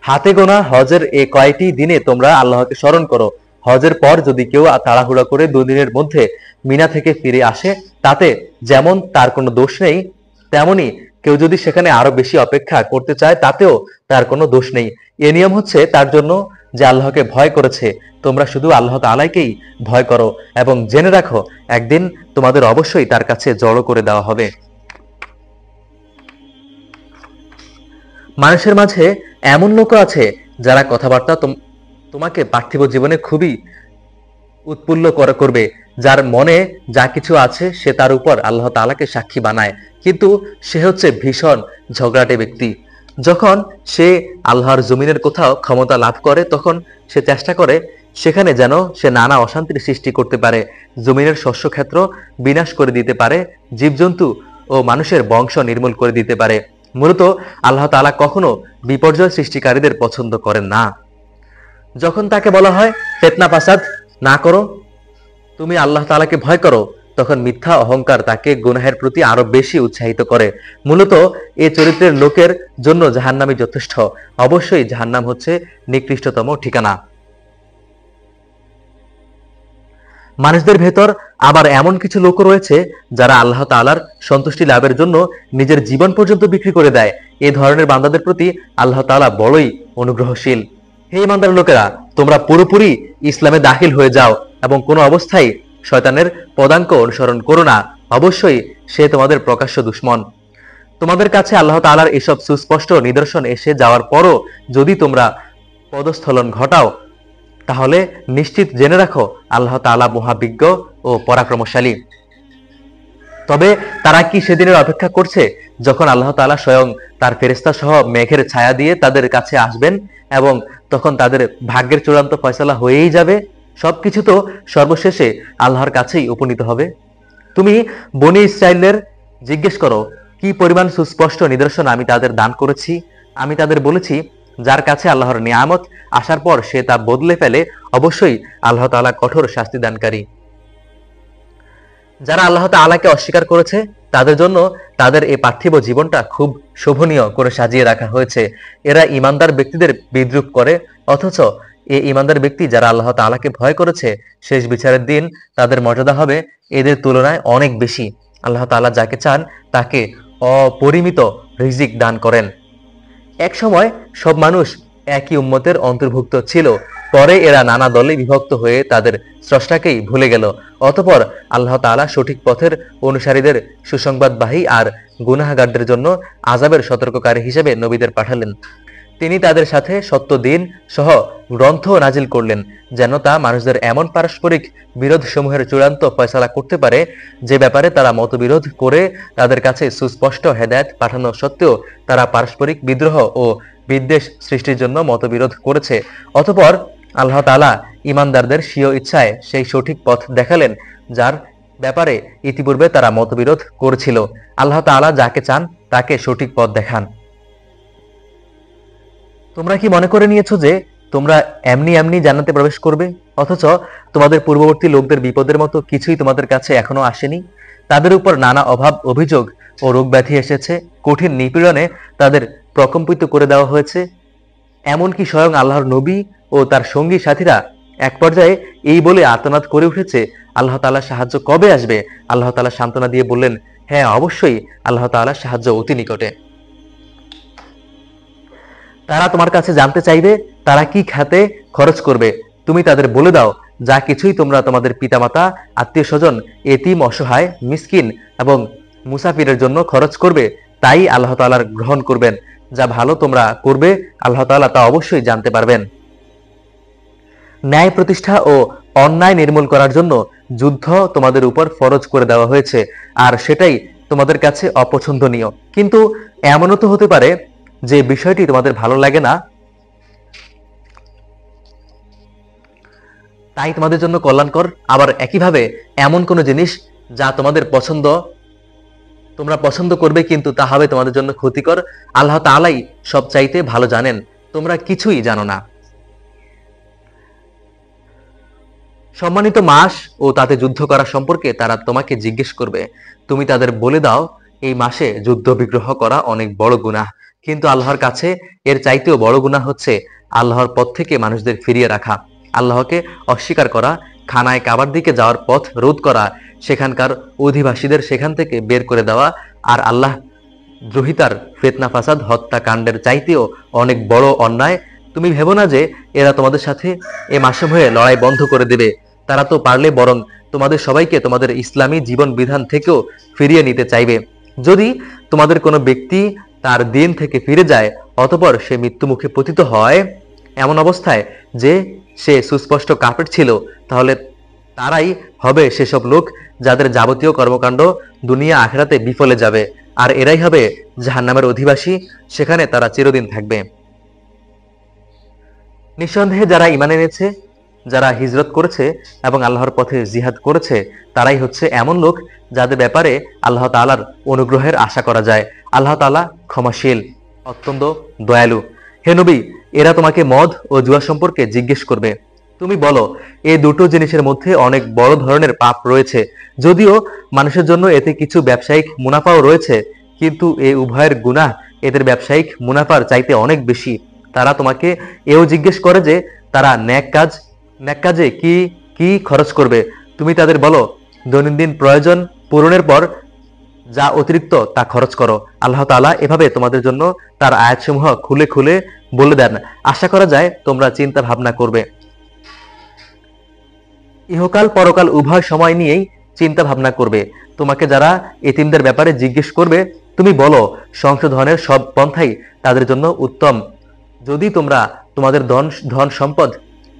হাতে গোনা হজের এই কয়টি দিনে তোমরা আল্লাহকে স্মরণ করো। হজের পর যদি কেউ তাড়াহুড়া করে 2 দিনের মধ্যে মিনা থেকে ফিরে আসে, তাতে যেমন তার কোনো দোষ নেই, তেমনি কেউ যদি সেখানে আরো বেশি অপেক্ষা করতে চায়, তাতেও তার কোনো দোষ নেই। এ নিয়ম হচ্ছে তার জন্য যে আল্লাহকে ভয় করেছে। তোমরা শুধু আল্লাহ তাআলাকেই ভয় করো এবং জেনে রাখো, একদিন তোমাদের অবশ্যই তার কাছে জড়ো করে দেওয়া হবে। মানুষের মাঝে এমন লোক আছে যারা কথাবার্তা তোমাকে পার্থিব জীবনে খুবই উৎফুল্ল করবে। যার মনে যা কিছু আছে সে তার উপর আল্লাহ তাআলাকে সাক্ষী বানায়, কিন্তু সে হচ্ছে ভীষণ ঝগড়াটে ব্যক্তি। যখন সে আল্লাহর জমিনের কোথাও ক্ষমতা লাভ করে, তখন সে চেষ্টা করে সেখানে যেন সে নানা অশান্তির সৃষ্টি করতে পারে, জমিনের শস্যক্ষেত্র বিনাশ করে দিতে পারে, জীবজন্তু ও মানুষের বংশ নির্মূল করে দিতে পারে। মূলত আল্লাহ তাআলা কখনো বিপর্যয় সৃষ্টিকারীদের পছন্দ করেন না। যখন তাকে বলা হয় ফিতনা ফাসাদ না করো, তুমি আল্লাহ তাআলাকে ভয় করো, তখন মিথ্যা অহংকার তাকে গুনাহের প্রতি আরো বেশি উৎসাহিত করে। মূলত এই চরিত্রের লোকের জন্য জাহান্নামই যথেষ্ট। অবশ্যই জাহান্নাম হচ্ছে নিকৃষ্টতম ঠিকানা। মানুষদের ভেতর আবার এমন কিছু লোক রয়েছে যারা আল্লাহ তাআলার সন্তুষ্টি লাভের জন্য নিজের জীবন পর্যন্ত বিক্রি করে দেয়। এই ধরনের বান্দাদের প্রতি আল্লাহ তাআলা বড়ই অনুগ্রহশীল। হে ইমানদার লোকেরা, তোমরা পুরোপুরি ইসলামে দাখিল হয়ে যাও এবং কোনো অবস্থায় শয়তানের পদাঙ্ক অনুসরণ করো না। অবশ্যই সে তোমাদের প্রকাশ্য দুশমন। তোমাদের কাছে আল্লাহ তাআলার এসব সুস্পষ্ট নিদর্শন এসে যাওয়ার পরও যদি তোমরা পদস্খলন ঘটাও, তাহলে নিশ্চিত জেনে রাখো আল্লাহ তাআলা মহাবিজ্ঞ ও পরাক্রমশালী। তবে তারা কি সেদিনের অপেক্ষা করছে যখন আল্লাহ তাআলা স্বয়ং তার ফেরেশতা সহ মেঘের ছায়া দিয়ে তাদের কাছে আসবেন এবং তখন তাদের ভাগ্যের চূড়ান্ত ফয়সালা হয়েই যাবে? সবকিছু তো সর্বশেষে আল্লাহর কাছেই উপনীত হবে। তুমি বনী ইসরাইলের জিজ্ঞেস করো, কি পরিমাণ সুস্পষ্ট নিদর্শন আমি তাদের দান করেছি। আমি তাদের বলেছি, যার কাছে আল্লাহর নিয়ামত আসার পর সে তা বদলে ফেলে, অবশ্যই আল্লাহ তাআলা কঠোর শাস্তি দানকারী। যারা আল্লাহ তাআলাকে অস্বীকার করেছে তাদের জন্য তাদের এই পার্থিব জীবনটা খুব শোভনীয় করে সাজিয়ে রাখা হয়েছে। এরা ঈমানদার ব্যক্তিদের বিদ্রূপ করে, অথচ এই ঈমানদার ব্যক্তি যারা আল্লাহ তাআলাকে ভয় করেছে, শেষ বিচারের দিন তাদের মর্যাদা হবে এদের তুলনায় অনেক বেশি। আল্লাহ তাআলা যাকে চান তাকে অপরিমিত রিজিক দান করেন। এক সময় সব মানুষ একই উম্মতের অন্তর্ভুক্ত ছিল, পরে এরা নানা দলে বিভক্ত হয়ে তাদের স্রষ্টাকেই ভুলে গেল। অতঃপর আল্লাহ তাআলা সঠিক পথের অনুসারীদের সুসংবাদবাহী আর গুনাহগারদের জন্য আযাবের সতর্ককারী হিসেবে নবীদের পাঠালেন। তিনি তাদের সাথে সত্য দিন সহ গ্রন্থ নাজিল করলেন, যেন তা মানুষদের এমন পারস্পরিক বিরোধ সমূহের চূড়ান্ত ফয়সালা করতে পারে যে ব্যাপারে তারা মতবিরোধ করে তাদের কাছে সুস্পষ্ট হেদায়েত পাঠানো সত্ত্বেও তারা পারস্পরিক বিদ্রোহ ও বিদ্বেষ সৃষ্টির জন্য মতবিরোধ করেছে। অতঃপর আল্লাহ তাআলা ঈমানদারদের স্বীয় ইচ্ছায় সেই সঠিক পথ দেখালেন যার ব্যাপারে ইতিপূর্বে তারা মতবিরোধ করেছিল। আল্লাহ তাআলা যাকে চান তাকে সঠিক পথ দেখান। তোমরা কি মনে করে নিয়েছো যে তোমরা এমনি এমনি জান্নাতে প্রবেশ করবে, অথচ তোমাদের পূর্ববর্তী লোকদের বিপদের মতো কিছুই তোমাদের কাছে এখনো আসেনি? তাদের উপর নানা অভাব অভিযোগ ও রোগ ব্যাধি এসেছে, কঠিন নিপীড়নে তাদের প্রকম্পিত করে দেওয়া হয়েছে। এমনকি স্বয়ং আল্লাহর নবী ও তার সঙ্গী সাথীরা এক পর্যায়ে এই বলে আর্তনাদ করে উঠেছে, আল্লাহ তাআলার সাহায্য কবে আসবে? আল্লাহ তাআলা সান্ত্বনা দিয়ে বললেন, হ্যাঁ, অবশ্যই আল্লাহ তাআলার সাহায্য অতি নিকটে। তারা তোমার কাছে জানতে চাইবে তারা কি খাতে খরচ করবে। তুমি তাদের বলে দাও, যা কিছুই তোমরা তোমাদের পিতামাতা, আত্মীয় স্বজন, এতিম, অসহায়, মিসকিন এবং মুসাফিরের জন্য খরচ করবে, তাই আল্লাহ তাআলা গ্রহণ করবেন। যা ভালো তোমরা করবে আল্লাহ তাআলা তা অবশ্যই জানতে পারবেন। ন্যায় প্রতিষ্ঠা ও অন্যায় নির্মূল করার জন্য যুদ্ধ তোমাদের উপর ফরজ করে দেওয়া হয়েছে, আর সেটাই তোমাদের কাছে অপছন্দনীয়। কিন্তু এমনও তো হতে পারে যে বিষয়টি তোমাদের ভালো লাগে না, তাই তোমাদের জন্য কল্যাণকর। আবার একইভাবে এমন কোনো জিনিস যা তোমাদের তোমরা পছন্দ করবে কিন্তু তা হবে তোমাদের জন্য ক্ষতিকর। আল্লাহ তাআলাই সব চাইতে ভালো জানেন, তোমরা কিছুই জানো না। সম্মানিত মাস ও তাতে যুদ্ধ করা সম্পর্কে তারা তোমাকে জিজ্ঞেস করবে। তুমি তাদের বলে দাও, এই মাসে যুদ্ধ বিগ্রহ করা অনেক বড় গুনাহ, কিন্তু আল্লাহর কাছে এর চাইতেও বড় গুনাহ হচ্ছে আল্লাহর পথ থেকে মানুষদের ফিরিয়ে রাখা, আল্লাহকে অস্বীকার করা, খানায় কাবার দিকে যাওয়ার পথ রোধ করা, সেখানকার অধিবাসীদের সেখান থেকে বের করে দেওয়া, আর আল্লাহ দ্রোহিতার ফিতনা ফাসাদ হত্যাকাণ্ডের চাইতেও অনেক বড় অন্যায়। তুমি ভেবো না যে এরা তোমাদের সাথে এ মাসে হয়ে লড়াই বন্ধ করে দেবে। তারা তো পারলে বরং তোমাদের সবাইকে তোমাদের ইসলামী জীবন বিধান থেকেও ফিরিয়ে নিতে চাইবে। যদি তোমাদের কোনো ব্যক্তি তার দিন থেকে ফিরে যায়, অতঃপর সে মৃত্যুমুখে পতিত হয় এমন অবস্থায় যে সে সুস্পষ্ট কাফের ছিল, তাহলে তারাই হবে সেসব লোক যাদের যাবতীয় কর্মকাণ্ড দুনিয়া আখিরাতে বিফলে যাবে, আর এরাই হবে জাহান্নামের অধিবাসী, সেখানে তারা চিরদিন থাকবে। নিঃসন্দেহে যারা ঈমান এনেছে, যারা হিজরত করেছে এবং আল্লাহর পথে জিহাদ করেছে, তারাই হচ্ছে এমন লোক যাদের ব্যাপারে আল্লাহ তাআলার অনুগ্রহের আশা করা যায়। আল্লাহ তাআলা ক্ষমাশীল, অত্যন্ত দয়ালু। হে নবী, এরা তোমাকে মদ ও জুয়া সম্পর্কে জিজ্ঞেস করবে। তুমি বলো, এই দুটো জিনিসের মধ্যে অনেক বড় ধরনের পাপ রয়েছে, যদিও মানুষের জন্য এতে কিছু ব্যবসায়িক মুনাফাও রয়েছে, কিন্তু এই উভয়ের গুনাহ এদের ব্যবসায়িক মুনাফার চাইতে অনেক বেশি। তারা তোমাকে এও জিজ্ঞেস করে যে তারা নেক কাজে কি কি খরচ করবে। তুমি তাদের বলো, দৈনন্দিন প্রয়োজন পূরণের পর যা অতিরিক্ত তা খরচ করো। আল্লাহ তাআলা এভাবে তোমাদের জন্য তার আয়াতসমূহ খুলে খুলে বলে দেন। আশা করা যায় তোমরা চিন্তা ভাবনা করবে। ইহকাল পরকাল উভয় সময় নিয়েই চিন্তা ভাবনা করবে। তোমাকে যারা এতিমদের ব্যাপারে জিজ্ঞেস করবে, তুমি বলো, সংশোধনের সব পন্থাই তাদের জন্য উত্তম। যদি তোমরা তোমাদের ধন সম্পদ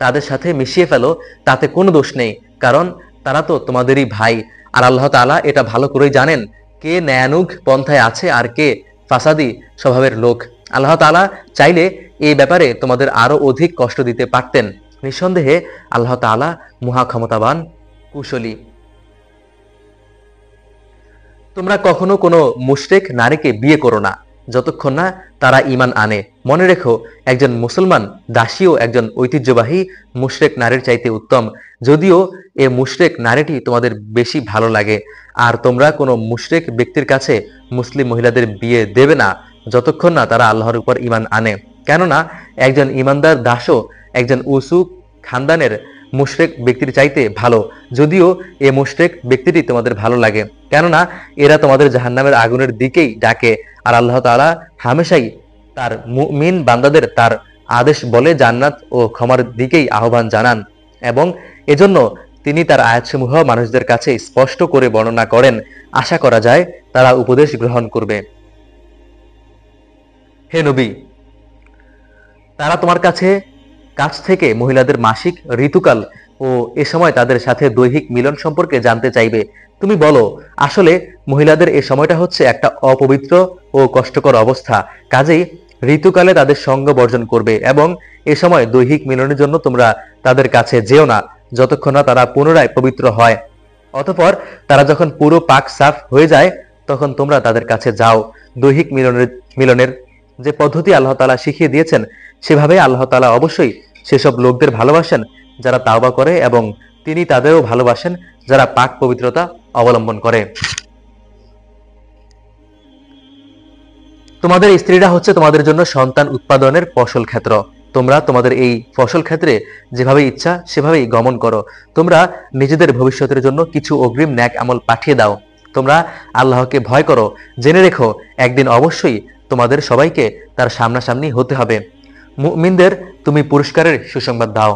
তাদের সাথে মিশিয়ে ফেলো, তাতে কোনো দোষ নেই, কারণ তারা তো তোমাদেরই ভাই। আর আল্লাহ তাআলা এটা ভালো করেই জানেন কে ন্যায়ানুগ পন্থায় আছে আর কে ফাসাদি স্বভাবের লোক। আল্লাহ তাআলা চাইলে এই ব্যাপারে তোমাদের আরো অধিক কষ্ট দিতে পারতেন। নিঃসন্দেহে আল্লাহ তাআলা মহা ক্ষমতাবান, কুশলী। তোমরা কখনো কোনো মুশরিক নারীকে বিয়ে করো না যতক্ষণ না তারা ঈমান আনে। মনে রেখো, একজন মুসলমান দাসীও একজন ঐতিহ্যবাহী মুশরিক নারীর চাইতে উত্তম, যদিও এ মুশরিক নারীটি তোমাদের বেশি ভালো লাগে। আর তোমরা কোনো মুশরিক ব্যক্তির কাছে মুসলিম মহিলাদের বিয়ে দেবে না যতক্ষণ না তারা আল্লাহর উপর ঈমান আনে, কেননা একজন ঈমানদার দাসও একজন উঁচু খানদানের মুশরিক ব্যক্তির চাইতে ভালো, যদিও এ মুশরিক ব্যক্তিটি তোমাদের ভালো লাগে, কেননা এরা তোমাদের জাহান্নামের আগুনের দিকেই ডাকে। আর আল্লাহ তাআলা হামেশাই তার মুমিন বান্দাদের তার আদেশ বলে জান্নাত ও ক্ষমার দিকেই আহ্বান জানান, এবং এজন্য তিনি তার আয়াতসমূহ মানুষদের কাছে স্পষ্ট করে বর্ণনা করেন। আশা করা যায় তারা উপদেশ গ্রহণ করবে। হে নবী, তারা তোমার কাছ থেকে মহিলাদের মাসিক, ঋতুকাল ও এ সময় তাদের সাথে দৈহিক মিলন সম্পর্কে জানতে চাইবে। তুমি বলো, আসলে মহিলাদের এ সময়টা হচ্ছে একটা অপবিত্র ও কষ্টকর অবস্থা, কাজেই ঋতুকালে তাদের সঙ্গ বর্জন করবে, এবং এ সময় দৈহিক মিলনের জন্য তোমরা তাদের কাছে যেও না যতক্ষণ না তারা পুনরায় পবিত্র হয়। অতঃপর তারা যখন পুরো পাক সাফ হয়ে যায় তখন তোমরা তাদের কাছে যাও। দৈহিক মিলনের যে পদ্ধতি আল্লাহ তাআলা শিখিয়ে দিয়েছেন সেভাবে আল্লাহ তাআলা অবশ্যই সেসব লোকদের ভালোবাসেন যারা তাওবা করে, এবং তিনি তাদেরও ভালোবাসেন যারা পাক পবিত্রতা অবলম্বন করে। তোমাদের স্ত্রীরা হচ্ছে তোমাদের জন্য সন্তান উৎপাদনের ফসল ক্ষেত্র। তোমরা তোমাদের এই ফসল ক্ষেত্রে যেভাবে ইচ্ছা সেভাবেই গমন করো। তোমরা নিজেদের ভবিষ্যতের জন্য কিছু অগ্রিম ন্যাক আমল পাঠিয়ে দাও। তোমরা আল্লাহকে ভয় করো। জেনে রেখো, একদিন অবশ্যই তোমাদের সবাইকে তার সামনাসামনি হতে হবে। মুমিনদের তুমি পুরস্কারের সুসংবাদ দাও।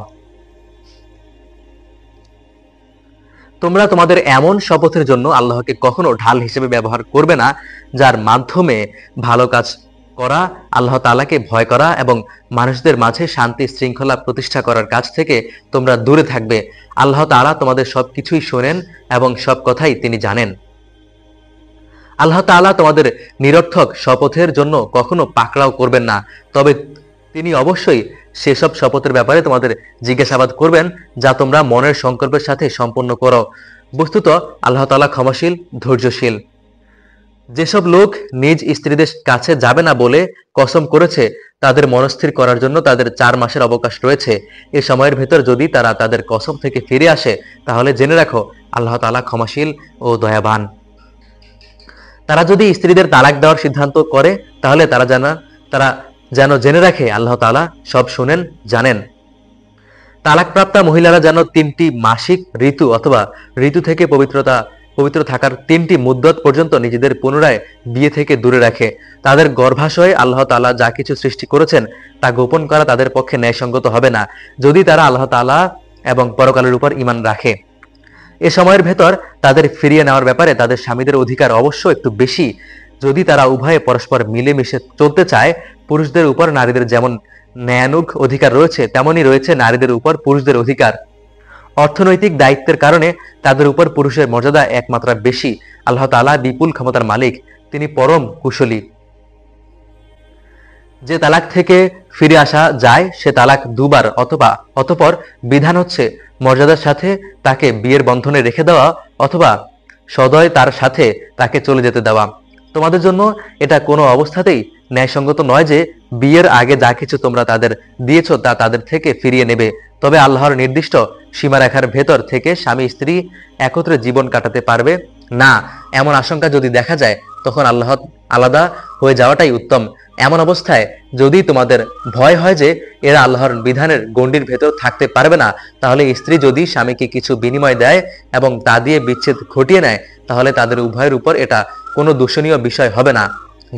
তোমরা তোমাদের এমন শপথের জন্য আল্লাহকে কখনো ঢাল হিসেবে ব্যবহার করবে না যার মাধ্যমে ভালো কাজ করা, আল্লাহ তাআলাকে ভয় করা এবং মানুষদের মাঝে শান্তি শৃঙ্খলা প্রতিষ্ঠা করার কাজ থেকে তোমরা দূরে থাকবে। আল্লাহ তাআলা তোমাদের সবকিছুই শোনেন এবং সব কথাই তিনি জানেন। আল্লাহ তাআলা তোমাদের নিরর্থক শপথের জন্য কখনো পাকড়াও করবেন না, তবে তিনি অবশ্যই সেসব শপথের ব্যাপারে তোমাদের জিজ্ঞাসাবাদ করবেন যা তোমরা মনের সংকল্পের সাথে সম্পন্ন করো। বস্তুত আল্লাহ তাআলা ক্ষমাশীল, ধৈর্যশীল। যেসব লোক নিজ স্ত্রীদের কাছে যাবে না বলে কসম করেছে তাদের মনস্থির করার জন্য তাদের 4 মাসের অবকাশ রয়েছে। এ সময়ের ভেতর যদি তারা তাদের কসম থেকে ফিরে আসে তাহলে জেনে রাখো আল্লাহ তাআলা ক্ষমাশীল ও দয়াবান। তারা যদি স্ত্রীদের তালাক দেওয়ার সিদ্ধান্ত করে তাহলে তারা যেন জেনে রাখে আল্লাহ তাআলা সব শুনেন, জানেন। তালাকপ্রাপ্তা মহিলারা যেন 3টি মাসিক ঋতু অথবা ঋতু থেকে পবিত্র থাকার 3টি মুদ্দত পর্যন্ত নিজেদের পুনরায় বিয়ে থেকে দূরে রাখে। তাদের গর্ভাশয়ে আল্লাহ তাআলা যা কিছু সৃষ্টি করেছেন তা গোপন করা তাদের পক্ষে ন্যায়সঙ্গত হবে না যদি তারা আল্লাহ তাআলা এবং পরকালের উপর ঈমান রাখে। এ সময়ের ভেতর তাদের ফিরিয়ে নেওয়ার ব্যাপারে তাদের স্বামীদের অধিকার অবশ্য একটু বেশি। যদি তারা উভয়ে পরস্পর মিলেমিশে চলতে চায়, পুরুষদের উপর নারীদের যেমন ন্যায়ানুগ অধিকার রয়েছে তেমনই রয়েছে নারীদের উপর পুরুষদের অধিকার। অর্থনৈতিক দায়িত্বের কারণে তাদের উপর পুরুষের মর্যাদা একমাত্রা বেশি। আল্লাহ তাআলা বিপুল ক্ষমতার মালিক, তিনি পরম কুশলী। যে তালাক থেকে ফিরে আসা যায় সে তালাক 2 বার অতঃপর বিধান হচ্ছে মর্যাদার সাথে তাকে বিয়ের বন্ধনে রেখে দেওয়া অথবা সদয় তার সাথে তাকে চলে যেতে দেওয়া। তোমাদের জন্য এটা কোনো অবস্থাতেই ন্যায়সঙ্গত নয় যে বিয়ের আগে যা কিছু তোমরা তাদের দিয়েছো তা তাদের থেকে ফিরিয়ে নেবে। তবে আল্লাহর নির্দিষ্ট সীমারেখার ভেতর থেকে স্বামী স্ত্রী একত্রে জীবন কাটাতে পারবে না, এমন আশঙ্কা যদি দেখা যায় তখন আল্লাহ আলাদা হয়ে যাওয়াটাই উত্তম। এমন অবস্থায় যদি তোমাদের ভয় হয় যে এরা আল্লাহর বিধানের গণ্ডির ভেতর থাকতে পারবে না, তাহলে স্ত্রী যদি স্বামীকে কিছু বিনিময় দেয় এবং তা দিয়ে বিচ্ছেদ ঘটিয়ে নেয়, তাহলে তাদের উভয়ের উপর এটা কোনো দূষণীয় বিষয় হবে না।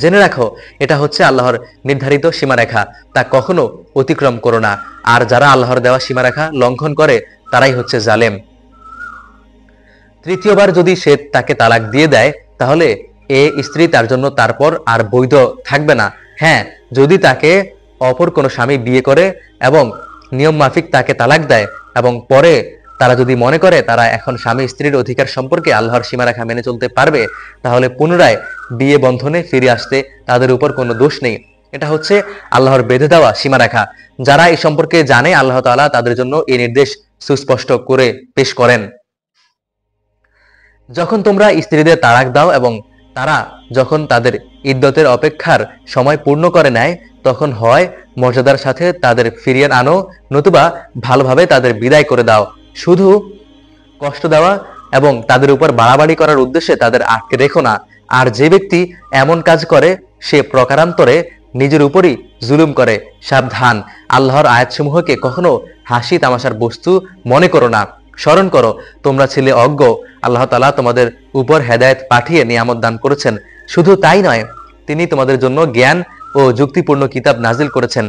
জেনে রাখো, এটা হচ্ছে আল্লাহর নির্ধারিত সীমারেখা, তা কখনো অতিক্রম করো না। আর যারা আল্লাহর দেওয়া সীমারেখা লঙ্ঘন করে তারাই হচ্ছে জালেম। তৃতীয়বার যদি সে তাকে তালাক দিয়ে দেয়, তাহলে এ স্ত্রী তার জন্য তারপর আর বৈধ থাকবে না। হ্যাঁ, যদি তাকে অপর কোনো স্বামী বিয়ে করে এবং নিয়ম মাফিক তাকে তালাক দেয় এবং পরে তারা যদি মনে করে তারা এখন স্বামী স্ত্রীর অধিকার সম্পর্কে আল্লাহর সীমারেখা মেনে চলতে পারবে, তাহলে পুনরায় বিয়ে বন্ধনে ফিরে আসতে তাদের উপর কোনো দোষ নেই। এটা হচ্ছে আল্লাহর বেঁধে দেওয়া সীমারেখা। যারা এই সম্পর্কে জানে, আল্লাহ তাআলা তাদের জন্য এই নির্দেশ সুস্পষ্ট করে পেশ করেন। যখন তোমরা স্ত্রীদের তালাক দাও এবং তারা যখন তাদের ইদ্দতের অপেক্ষার সময় পূর্ণ করে নেয়, তখন হয় মর্যাদার সাথে তাদের ফিরিয়ে আনো, নতুবা ভালোভাবে তাদের বিদায় করে দাও। শুধু কষ্ট দেওয়া এবং তাদের উপর বাড়াবাড়ি করার উদ্দেশ্যে তাদের আটকে রেখো না। আর যে ব্যক্তি এমন কাজ করে সে প্রকারান্তরে নিজের উপরই জুলুম করে। সাবধান, আল্লাহর আয়াতসমূহকে কখনো হাসি তামাশার বস্তু মনে করো না। স্মরণ করো, তোমরা ছিলে অজ্ঞ, আল্লাহ তাআলা তোমাদের উপর হেদায়েত পাঠিয়ে নিয়ামত দান করেছেন। শুধু তাই নয়, তিনি তোমাদের জন্য জ্ঞান ও যুক্তিপূর্ণ কিতাব নাজিল করেছেন,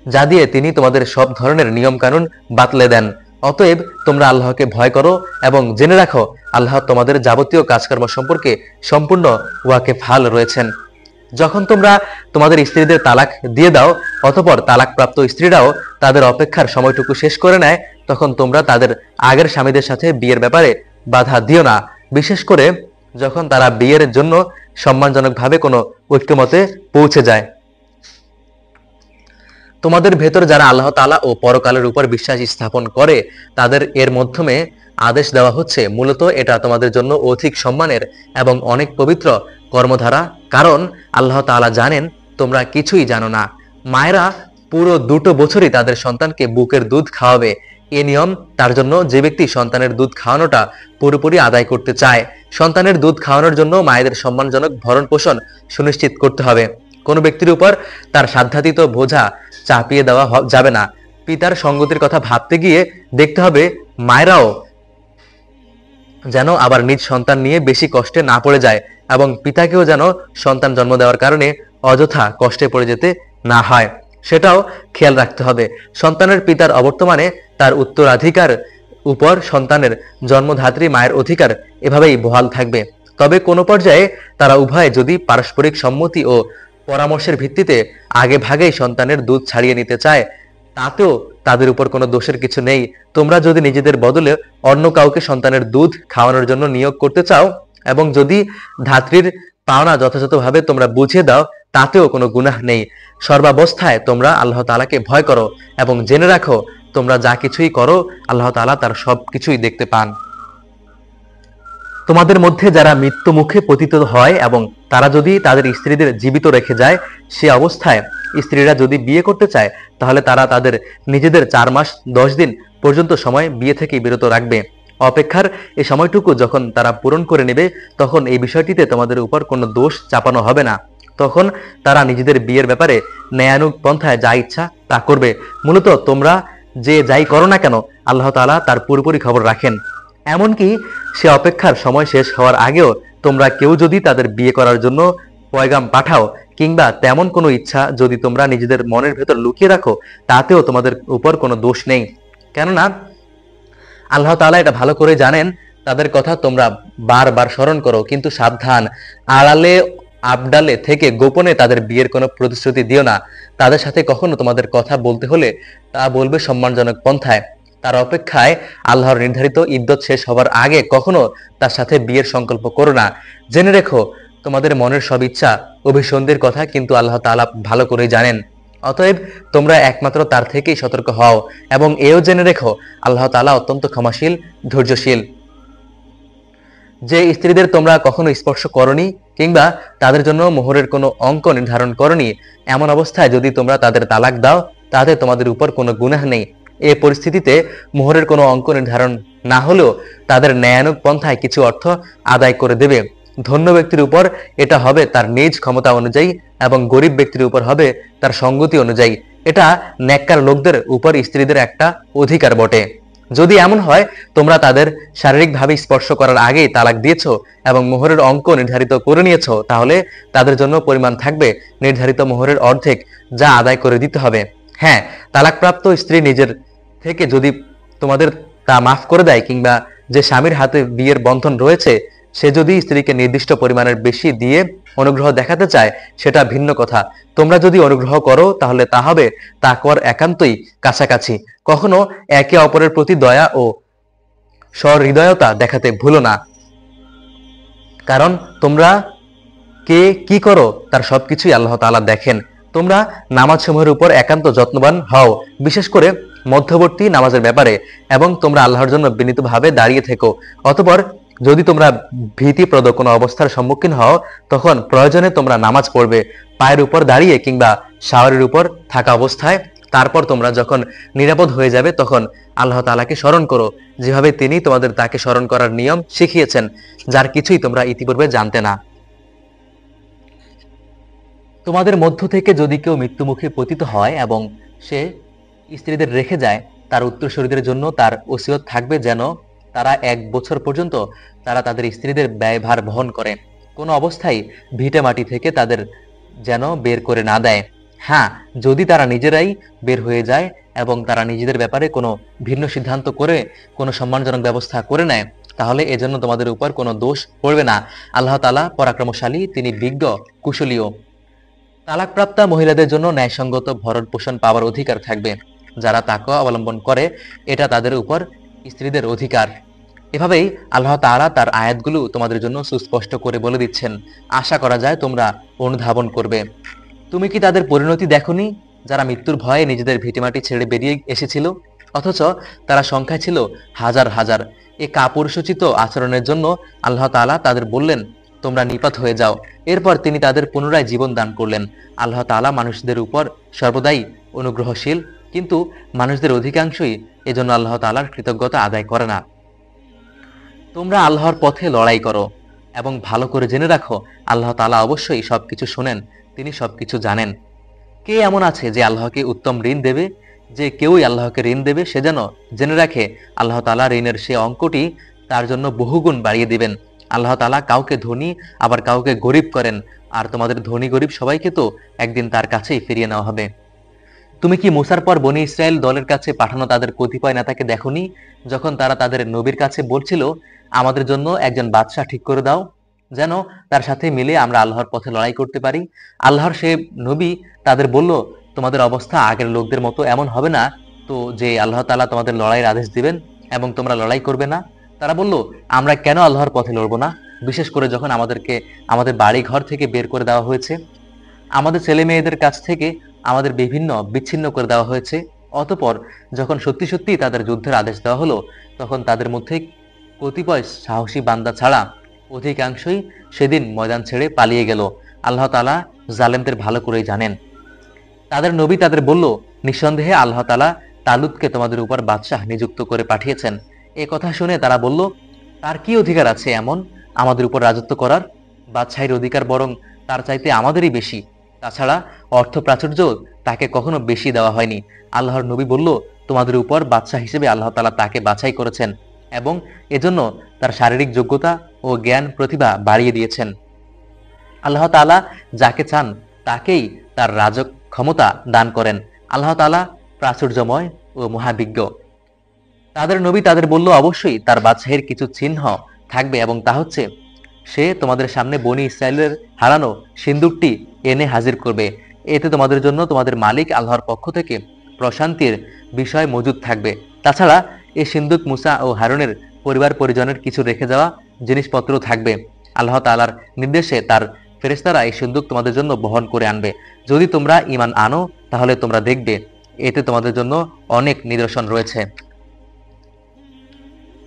যা দিয়ে তিনি তোমাদের সব ধরনের নিয়ম কানুন বাতলে দেন। অতএব তোমরা আল্লাহকে ভয় করো এবং জেনে রাখো, আল্লাহ তোমাদের যাবতীয় কাজকর্ম সম্পর্কে সম্পূর্ণ ওয়াকিফাল রয়েছেন। যখন তোমরা তোমাদের স্ত্রীদের তালাক দিয়ে দাও, অতঃপর তালাকপ্রাপ্ত স্ত্রীরাও তাদের অপেক্ষার সময়টুকু শেষ করে নেয়, তখন তোমরা তাদের আগের স্বামীদের সাথে বিয়ের ব্যাপারে বাধা দিও না, বিশেষ করে যখন তারা বিয়ের জন্য সম্মানজনকভাবে কোনো ঐক্যমতে পৌঁছে যায়। তোমাদের ভেতর যারা আল্লাহ তাআলা ও পরকালের উপর বিশ্বাস স্থাপন করে, তাদের এর মাধ্যমে আদেশ দেওয়া হচ্ছে, মূলত এটা তোমাদের জন্য অধিক সম্মানের এবং অনেক পবিত্র কর্মধারা, কারণ আল্লাহ তাআলা জানেন তোমরা কিছুই জানো না। মায়েরা পুরো 2 বছরই তাদের সন্তানকে বুকের দুধ খাওয়াবে। এ নিয়ম তার জন্য যে ব্যক্তি সন্তানের দুধ খাওয়ানোটা পুরোপুরি আদায় করতে চায়। সন্তানের দুধ খাওয়ানোর জন্য মায়েদের সম্মানজনক ভরণ পোষণ সুনিশ্চিত করতে হবে। কোনো ব্যক্তির উপর তার সাধ্যাতীত বোঝা চাপিয়ে দেওয়া যাবে না। পিতার সঙ্গতির কথা ভাবতে গিয়ে দেখতে হবে মায়েরাও যেন আবার নিজ সন্তান নিয়ে বেশি কষ্টে না পড়ে যায় এবং পিতাকেও যেন সন্তান জন্ম দেওয়ার কারণে অযথা কষ্টে পড়ে যেতে না হয়, সেটাও খেয়াল রাখতে হবে। সন্তানের পিতার অবর্তমানে তার উত্তরাধিকার উপর সন্তানের জন্মধাত্রী মায়ের অধিকার এভাবেই বহাল থাকবে। তবে কোনো পর্যায়ে তারা উভয়ে যদি পারস্পরিক সম্মতি ও পরামর্শের ভিত্তিতে আগে ভাগেই সন্তানের দুধ ছাড়িয়ে নিতে চায়, তাতেও তাদের উপর কোনো দোষের কিছু নেই। তোমরা যদি নিজেদের বদলে অন্য কাউকে সন্তানের দুধ খাওয়ানোর জন্য নিয়োগ করতে চাও এবং যদি ধাত্রীর পাওনা যথাযথভাবে তোমরা বুঝিয়ে দাও, তাতেও কোনো গুনাহ নেই। সর্বাবস্থায় তোমরা আল্লাহ তাআলাকে ভয় করো এবং জেনে রাখো, তোমরা যা কিছুই করো আল্লাহ তাআলা তার সব কিছুই দেখতে পান। তোমাদের মধ্যে যারা মৃত্যু মুখে পতিত হয় এবং তারা যদি তাদের স্ত্রীদের জীবিত রেখে যায়, সে অবস্থায় স্ত্রীরা যদি বিয়ে করতে চায়, তাহলে তারা তাদের নিজেদের 4 মাস 10 দিন পর্যন্ত সময় বিয়ে থেকে বিরত রাখবে। অপেক্ষার এই সময়টুকু যখন তারা পূরণ করে নেবে, তখন এই বিষয়টিতে তোমাদের উপর কোনো দোষ চাপানো হবে না। তখন তারা নিজেদের বিয়ের ব্যাপারে ন্যায়ানুগ পন্থায় যা ইচ্ছা তা করবে। মূলত তোমরা যে যাই করো না কেন, আল্লাহ তাআলা তার পুরোপুরি খবর রাখেন। এমনকি সে অপেক্ষার সময় শেষ হওয়ার আগেও তোমরা কেউ যদি তাদের বিয়ে করার জন্য পয়গাম পাঠাও কিংবা তেমন কোনো ইচ্ছা যদি তোমরা নিজেদের মনের ভেতর লুকিয়ে রাখো, তাতেও তোমাদের উপর কোনো দোষ নেই। কেননা আল্লাহ তাআলা এটা ভালো করে জানেন। তাদের কথা তোমরা বারবার স্মরণ করো, কিন্তু সাবধান, আড়ালে আবডালে থেকে গোপনে তাদের বিয়ের কোনো প্রতিশ্রুতি দিও না। তাদের সাথে কখনো তোমাদের কথা বলতে হলে তা বলবে সম্মানজনক পন্থায়। তার অপেক্ষায় আল্লাহর নির্ধারিত ইদ্দত শেষ হবার আগে কখনো তার সাথে বিয়ের সংকল্প করো না। জেনে রেখো, তোমাদের মনের সব ইচ্ছা অভিসন্ধির কথা কিন্তু আল্লাহ তাআলা ভালো করে জানেন। অতএব তোমরা একমাত্র তার থেকেই সতর্ক হও এবং এও জেনে রেখো, আল্লাহ তাআলা অত্যন্ত ক্ষমাশীল, ধৈর্যশীল। যে স্ত্রীদের তোমরা কখনো স্পর্শ করনি কিংবা তাদের জন্য মোহরের কোনো অঙ্ক নির্ধারণ করনি, এমন অবস্থায় যদি তোমরা তাদের তালাক দাও, তাতে তোমাদের উপর কোনো গুনাহ নেই। এ পরিস্থিতিতে মোহরের কোনো অঙ্ক নির্ধারণ না হলেও তাদের ন্যায়ানুগ পন্থায় কিছু অর্থ আদায় করে দেবে। ধন্য ব্যক্তির উপর এটা হবে তার নিজ ক্ষমতা অনুযায়ী এবং গরিব ব্যক্তির উপর হবে তার সঙ্গতি অনুযায়ী। এটা নেককার লোকদের উপর স্ত্রীদের একটা অধিকার বটে। যদি এমন হয় তোমরা তাদের শারীরিকভাবে স্পর্শ করার আগেই তালাক দিয়েছো এবং মোহরের অঙ্ক নির্ধারিত করে নিয়েছো, তাহলে তাদের জন্য পরিমাণ থাকবে নির্ধারিত মোহরের অর্ধেক, যা আদায় করে দিতে হবে। হ্যাঁ, তালাকপ্রাপ্ত স্ত্রী নিজের থেকে যদি তোমাদের তা মাফ করে দেয়, কিংবা যে স্বামীর হাতে বিয়ের বন্ধন রয়েছে সে যদি স্ত্রীকে নির্দিষ্ট পরিমাণের বেশি দিয়ে অনুগ্রহ দেখাতে চায়, সেটা ভিন্ন কথা। তোমরা যদি অনুগ্রহ করো তাহলে তা হবে তাকওয়ার একান্তই কাছাকাছি। কখনো একে অপরের প্রতি দয়া ও সহৃদয়তা দেখাতে ভুলো না, কারণ তোমরা কে কি করো তার সবকিছুই আল্লাহ তাআলা দেখেন। তোমরা নামাজ সমূহের উপর একান্ত যত্নবান হও, বিশেষ করে মধ্যবর্তী নামাজের ব্যাপারে, এবং তোমরা আল্লাহর জন্য বিনীতভাবে দাঁড়িয়ে থেকো। অতঃপর যদি তোমরা ভীতিপ্রদ কোনো অবস্থার সম্মুখীন হও, তখন প্রয়োজনে তোমরা নামাজ পড়বে পায়ের উপর দাঁড়িয়ে কিংবা শাওয়ারের উপর থাকা অবস্থায়। তারপর তোমরা যখন নিরাপদ হয়ে যাবে তখন আল্লাহ তাআলাকে স্মরণ করো, যেভাবে তিনি তোমাদের তাকে স্মরণ করার নিয়ম শিখিয়েছেন, যার কিছুই তোমরা ইতিপূর্বে জানতে না। তোমাদের মধ্য থেকে যদি কেউ মৃত্যুমুখে পতিত হয় এবং সে স্ত্রীদের রেখে যায়, তার উত্তরসূরিদের জন্য তার ওসিয়ত থাকবে যেন তারা 1 বছর পর্যন্ত তারা তাদের স্ত্রীদের ব্যয়ভার বহন করে। কোনো অবস্থায় ভিটে মাটি থেকে তাদের যেন বের করে না দেয়। হ্যাঁ, যদি তারা নিজেরাই বের হয়ে যায় এবং তারা নিজেদের ব্যাপারে কোনো ভিন্ন সিদ্ধান্ত করে কোনো সম্মানজনক ব্যবস্থা করে নেয়, তাহলে এজন্য তোমাদের উপর কোনো দোষ পড়বে না। আল্লাহ তাআলা পরাক্রমশালী, তিনি বিজ্ঞ, কুশলীও। তালাকপ্রাপ্তা মহিলাদের জন্য ন্যায়সঙ্গত ভরণ পোষণ পাওয়ার অধিকার থাকবে। যারা তাকওয়া অবলম্বন করে, এটা তাদের উপর স্ত্রীদের অধিকার। এভাবেই আল্লাহ তাআলা তার আয়াতগুলো তোমাদের জন্য সুস্পষ্ট করে বলে দিচ্ছেন। আশা করা যায় তোমরা অনুধাবন করবে। তুমি কি তাদের পরিণতি দেখোনি, যারা মৃত্যুর ভয়ে নিজেদের ভিটেমাটি ছেড়ে বেরিয়ে এসেছিল, অথচ তারা সংখ্যায় ছিল হাজার হাজার। এ কাপুরুষোচিত আচরণের জন্য আল্লাহ তাআলা তাদের বললেন, তোমরা নিপাত হয়ে যাও। এরপর তিনি তাদের পুনরায় জীবন দান করলেন। আল্লাহ তাআলা মানুষদের উপর সর্বদাই অনুগ্রহশীল, কিন্তু মানুষদের অধিকাংশই এজন্য আল্লাহ তাআলার কৃতজ্ঞতা আদায় করে না। তোমরা আল্লাহর পথে লড়াই করো এবং ভালো করে জেনে রাখো, আল্লাহ তাআলা অবশ্যই সবকিছু শোনেন, তিনি সবকিছু জানেন। কে এমন আছে যে আল্লাহকে উত্তম ঋণ দেবে? যে কেউই আল্লাহকে ঋণ দেবে সে যেন জেনে রাখে আল্লাহ তাআলা ঋণের সে অঙ্কটি তার জন্য বহুগুণ বাড়িয়ে দিবেন। আল্লাহ তাআলা কাউকে ধনী আবার কাউকে গরিব করেন, আর তোমাদের ধনী গরিব সবাইকে তো একদিন তার কাছেই ফিরিয়ে নেওয়া হবে। তুমি কি মুসার পর বনী ইসরায়েল দলের কাছে পাঠানো তাদের কতিপয় নেতাকে দেখোনি, যখন তারা তাদের নবীর কাছে বলছিল, আমাদের জন্য একজন বাদশাহ ঠিক করে দাও, যেন তার সাথে মিলে আমরা আল্লাহর পথে লড়াই করতে পারি। আল্লাহর সে নবী তাদের বলল, তোমাদের অবস্থা আগের লোকদের মতো এমন হবে না তো যে আল্লাহ তাআলা তোমাদের লড়াইয়ের আদেশ দিবেন এবং তোমরা লড়াই করবে না। তারা বলল, আমরা কেন আল্লাহর পথে লড়বো না, বিশেষ করে যখন আমাদেরকে আমাদের বাড়ি ঘর থেকে বের করে দেওয়া হয়েছে, আমাদের ছেলে মেয়েদের কাছ থেকে আমাদের বিভিন্ন বিচ্ছিন্ন করে দেওয়া হয়েছে। অতঃপর যখন সত্যি সত্যি তাদের যুদ্ধের আদেশ দেওয়া হলো, তখন তাদের মধ্যে কতিপয় সাহসী বান্দা ছাড়া অধিকাংশই সেদিন ময়দান ছেড়ে পালিয়ে গেল। আল্লাহ তাআলা জালেমদের ভালো করেই জানেন। তাদের নবী তাদের বলল, নিঃসন্দেহে আল্লাহ তাআলা তালুতকে তোমাদের উপর বাদশাহ নিযুক্ত করে পাঠিয়েছেন। এ কথা শুনে তারা বলল, তার কি অধিকার আছে এমন আমাদের উপর রাজত্ব করার? বাদশাহীর অধিকার বরং তার চাইতে আমাদেরই বেশি। তাছাড়া অর্থ প্রাচুর্য তাকে কখনো বেশি দেওয়া হয়নি। আল্লাহর নবী বলল, তোমাদের উপর বাদশাহ হিসেবে আল্লাহ তাআলা তাকে বাছাই করেছেন এবং এজন্য তার শারীরিক যোগ্যতা ও জ্ঞান প্রতিভা বাড়িয়ে দিয়েছেন। আল্লাহ তাআলা যাকে চান তাকেই তার রাজক ক্ষমতা দান করেন। আল্লাহ তাআলা প্রাচুর্যময় ও মহাবিজ্ঞ। তাদের নবী তাদের বলল, অবশ্যই তার বাদশাহীর কিছু চিহ্ন থাকবে এবং তা হচ্ছে, সে তোমাদের সামনে বনী ইসরায়েলের হারানো সিন্দুকটি এনে হাজির করবে। এতে তোমাদের জন্য তোমাদের মালিক আল্লাহর পক্ষ থেকে প্রশান্তির বিষয় মজুদ থাকবে। তাছাড়া এই সিন্দুক মুসা ও হারুনের পরিবার পরিজনের কিছু রেখে যাওয়া জিনিসপত্র থাকবে। আল্লাহ তাআলার নির্দেশে তার ফেরেশতারা এই সিন্দুক তোমাদের জন্য বহন করে আনবে। যদি তোমরা ঈমান আনো তাহলে তোমরা দেখবে এতে তোমাদের জন্য অনেক নিদর্শন রয়েছে।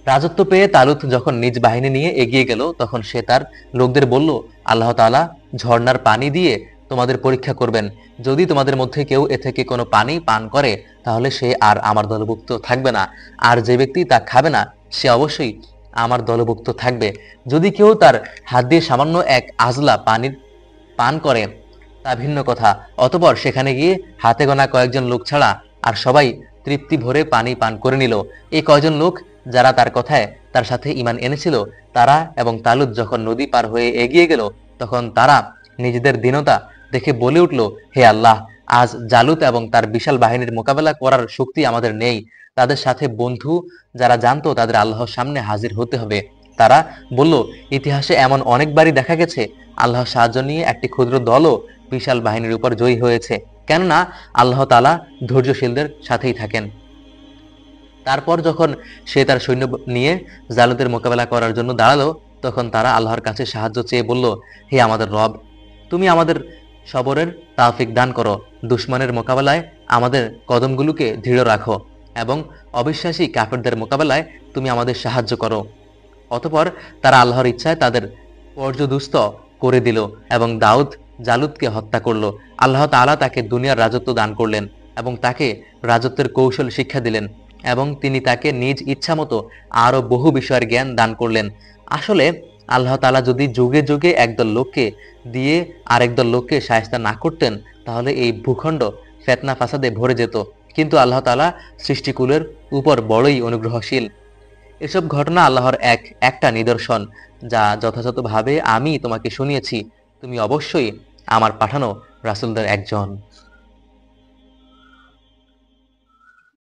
রাজত্ব পেয়ে তালুত যখন নিজ বাহিনী নিয়ে এগিয়ে গেল, তখন সে তার লোকদের বলল, আল্লাহ তাআলা ঝর্ণার পানি দিয়ে তোমাদের পরীক্ষা করবেন। যদি তোমাদের মধ্যে কেউ এ থেকে কোনো পানি পান করে তাহলে সে আর আমার দলভুক্ত থাকবে না, আর যে ব্যক্তি তা খাবে না সে অবশ্যই আমার দলভুক্ত থাকবে। যদি কেউ তার হাত দিয়ে সামান্য এক আজলা পানির পান করে তা ভিন্ন কথা, অতঃপর সেখানে গিয়ে হাতে গোনা কয়েকজন লোক ছাড়া আর সবাই তৃপ্তি ভরে পানি পান করে নিল। এই কয়জন লোক যারা তার কথায় তার সাথে ঈমান এনেছিল, তারা এবং তালুত যখন নদী পার হয়ে এগিয়ে গেল, তখন তারা নিজেদের দীনতা দেখে বলে উঠল, হে আল্লাহ, আজ জালুত এবং তার বিশাল বাহিনীর মোকাবেলা করার শক্তি আমাদের নেই। তাদের সাথে বন্ধু যারা জানতো তাদের আল্লাহর সামনে হাজির হতে হবে। তারা বলল, ইতিহাসে এমন অনেকবারই দেখা গেছে আল্লাহর সাহায্য নিয়ে একটি ক্ষুদ্র দলও বিশাল বাহিনীর উপর জয়ী হয়েছে, কেননা আল্লাহ তাআলা ধৈর্যশীলদের সাথেই থাকেন। তারপর যখন সে তার সৈন্য নিয়ে জালুতের মোকাবেলা করার জন্য দাঁড়ালো, তখন তারা আল্লাহর কাছে সাহায্য চেয়ে বলল, হে আমাদের রব, তুমি আমাদের সবরের তাওফিক দান করো, দুশমনের মোকাবেলায় আমাদের কদমগুলোকে দৃঢ় রাখো এবং অবিশ্বাসী কাফেরদের মোকাবেলায় তুমি আমাদের সাহায্য করো। অতঃপর তারা আল্লাহর ইচ্ছায় তাদের পর্যদুস্ত করে দিল এবং দাউদ জালুতকে হত্যা করল। আল্লাহ তাআলা তাকে দুনিয়ার রাজত্ব দান করলেন এবং তাকে রাজত্বের কৌশল শিক্ষা দিলেন এবং তিনি তাকে নিজ ইচ্ছামতো আরো বহু বিষয়ের জ্ঞান দান করলেন। আসলে আল্লাহ তাআলা যদি যুগে যুগে একদল লোককে দিয়ে আরেকদল লোককে শায়েস্তা না করতেন, তাহলে এই ভূখণ্ড ফিতনা ফাসাদে ভরে যেত। কিন্তু আল্লাহ তাআলা সৃষ্টিকুলের উপর বড়ই অনুগ্রহশীল। এসব ঘটনা আল্লাহর একটা নিদর্শন, যা যথাযথভাবে আমি তোমাকে শুনিয়েছি। তুমি অবশ্যই আমার পাঠানো রাসূলদের একজন।